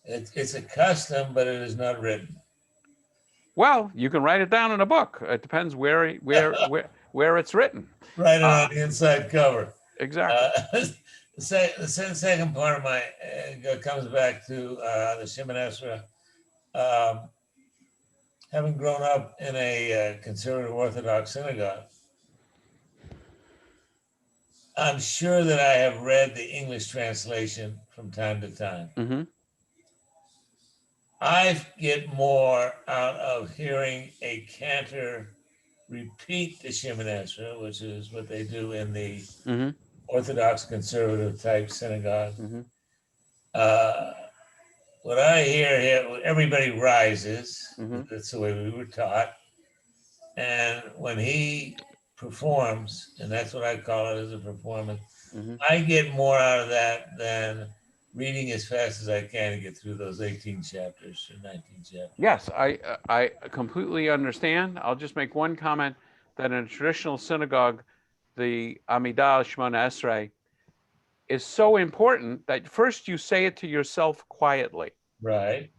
it's a custom, but it is not written. Well, you can write it down in a book. It depends where it's written. Right on the inside cover. Exactly. The second part of my comes back to the Shemoneh Esrei. Having grown up in a conservative Orthodox synagogue, I'm sure that I have read the English translation from time to time. Mm-hmm. I get more out of hearing a cantor repeat the Shemoneh Esrei, which is what they do in the Mm-hmm. Orthodox conservative type synagogue. Mm-hmm. What I hear here, everybody rises. Mm-hmm. That's the way we were taught. And when he performs, and that's what I call it as a performance, Mm-hmm. I get more out of that than reading as fast as I can to get through those 18 chapters or 19 chapters. Yes, I completely understand. I'll just make one comment that in a traditional synagogue, the Amidah Shemoneh Esrei is so important that first you say it to yourself quietly. Right.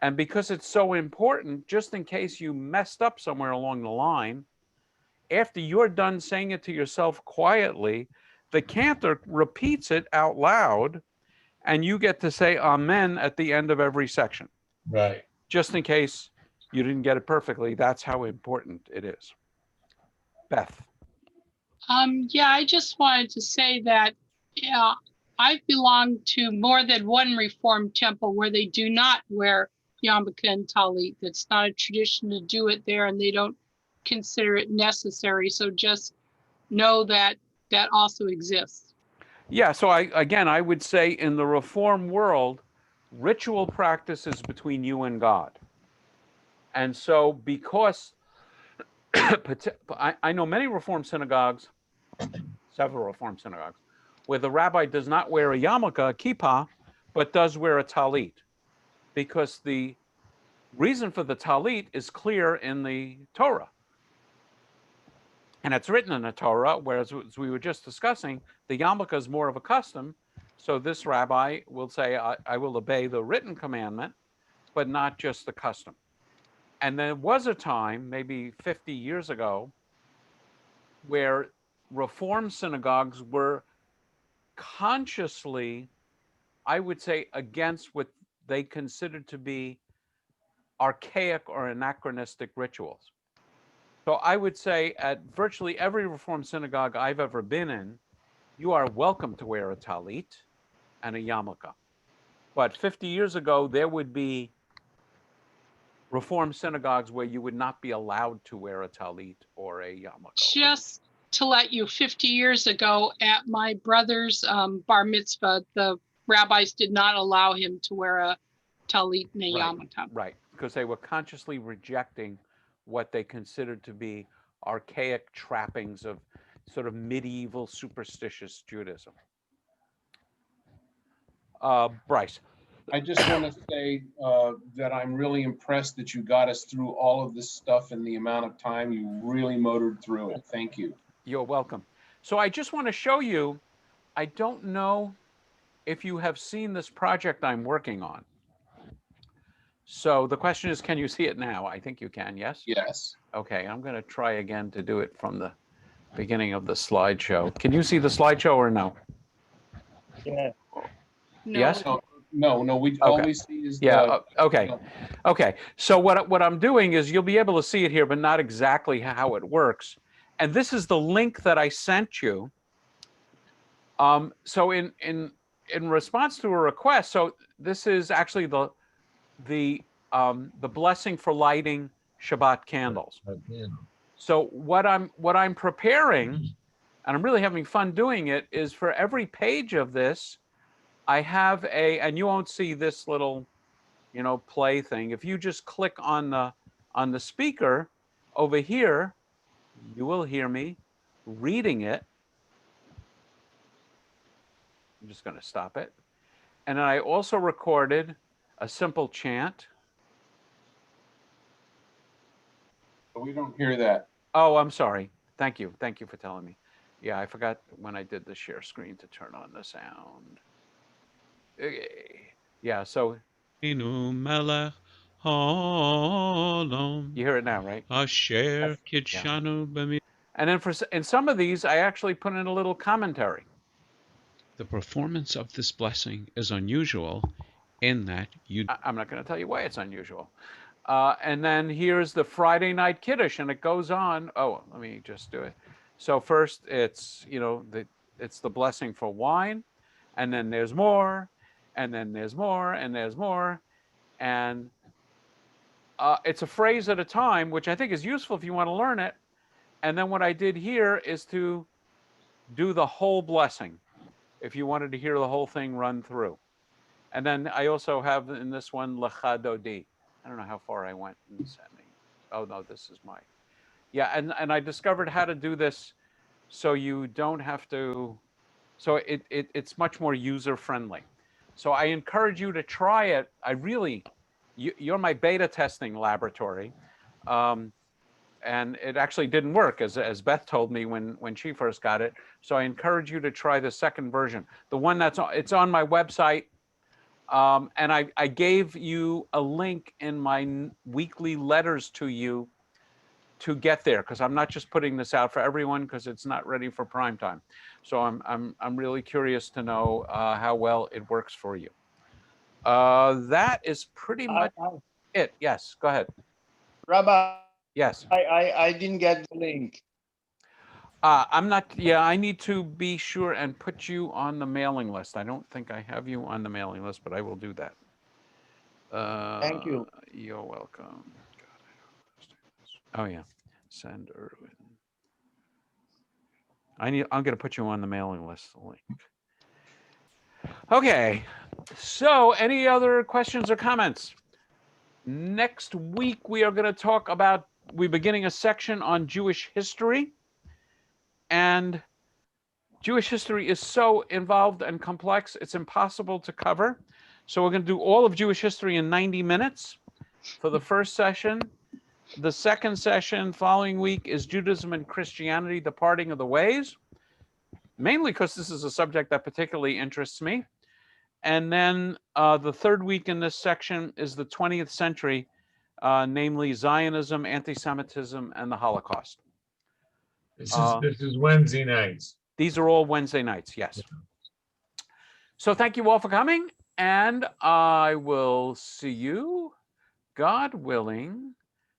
And because it's so important, just in case you messed up somewhere along the line, after you're done saying it to yourself quietly, the cantor repeats it out loud, and you get to say amen at the end of every section. Right. Just in case you didn't get it perfectly, that's how important it is. Beth. Yeah, I just wanted to say that I've belonged to more than one Reformed temple where they do not wear yarmulke and talit. It's not a tradition to do it there, and they don't consider it necessary. So just know that that also exists. Yeah, so I would say in the Reform world, ritual practice is between you and God. And so because I know many Reform synagogues, several Reform synagogues, where the rabbi does not wear a yarmulke, a kippah, but does wear a talit. Because the reason for the talit is clear in the Torah. And it's written in the Torah, whereas as we were just discussing, the yarmulke is more of a custom. So this rabbi will say, I will obey the written commandment, but not just the custom. And there was a time, maybe 50 years ago, where Reform synagogues were consciously, I would say, against what they considered to be archaic or anachronistic rituals. So I would say at virtually every Reform synagogue I've ever been in, you are welcome to wear a talit and a yarmulke. But 50 years ago, there would be Reform synagogues where you would not be allowed to wear a talit or a yarmulke. Just to let you, 50 years ago at my brother's bar mitzvah, the rabbis did not allow him to wear a talit and a yarmulke. Right, because they were consciously rejecting what they considered to be archaic trappings of sort of medieval superstitious Judaism. Bryce. I just want to say that I'm really impressed that you got us through all of this stuff in the amount of time you really motored through it. Thank you. You're welcome. So I just want to show you, I don't know if you have seen this project I'm working on. So the question is, can you see it now? I think you can, yes? Yes. Okay, I'm going to try again to do it from the beginning of the slideshow. Can you see the slideshow or no? Yeah. No. Yes? No, we all we see is okay. Okay, so what I'm doing is you'll be able to see it here, but not exactly how it works. And this is the link that I sent you. So in response to a request, so this is actually the the blessing for lighting Shabbat candles. So what I'm preparing, and I'm really having fun doing it, is for every page of this, I have and you won't see this little, play thing. If you just click on the speaker over here, you will hear me reading it. I'm just going to stop it. And then I also recorded a simple chant. We don't hear that. Oh, I'm sorry. Thank you. Thank you for telling me. Yeah, I forgot when I did the share screen to turn on the sound. Okay. Yeah, so you hear it now, right? Yeah. And then in some of these, I actually put in a little commentary. The performance of this blessing is unusual in that I'm not going to tell you why it's unusual. And then here's the Friday night Kiddush, and it goes on. Oh, let me just do it. So first, it's it's the blessing for wine, and then there's more, and then there's more, and there's more, and it's a phrase at a time, which I think is useful if you want to learn it. And then what I did here is to do the whole blessing, if you wanted to hear the whole thing run through. And then I also have in this one Lecha Dodi. I don't know how far I went in sending. Oh no, this is my. Yeah, and I discovered how to do this so you don't have to. So it's much more user friendly. So I encourage you to try it. You're my beta testing laboratory, and it actually didn't work, as Beth told me when she first got it. So I encourage you to try the second version, the one it's on my website. And I gave you a link in my weekly letters to you to get there, because I'm not just putting this out for everyone because it's not ready for prime time. So I'm really curious to know how well it works for you. That is pretty much it. Yes, go ahead. Rabbi. Yes. I didn't get the link. I'm not. Yeah, I need to be sure and put you on the mailing list. I don't think I have you on the mailing list, but I will do that. Thank you. You're welcome. Oh yeah, send Erwin. I'm going to put you on the mailing list. The link. Okay. So, any other questions or comments? Next week we are going to talk about. We're beginning a section on Jewish history. And Jewish history is so involved and complex, it's impossible to cover. So we're going to do all of Jewish history in 90 minutes for the first session. The second session following week is Judaism and Christianity, the parting of the ways, mainly because this is a subject that particularly interests me. And then the third week in this section is the 20th century, namely Zionism, anti-Semitism, and the Holocaust. This is Wednesday nights. These are all Wednesday nights, yes. So thank you all for coming, and I will see you, God willing.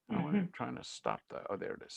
I'm trying to stop that. Oh, there it is.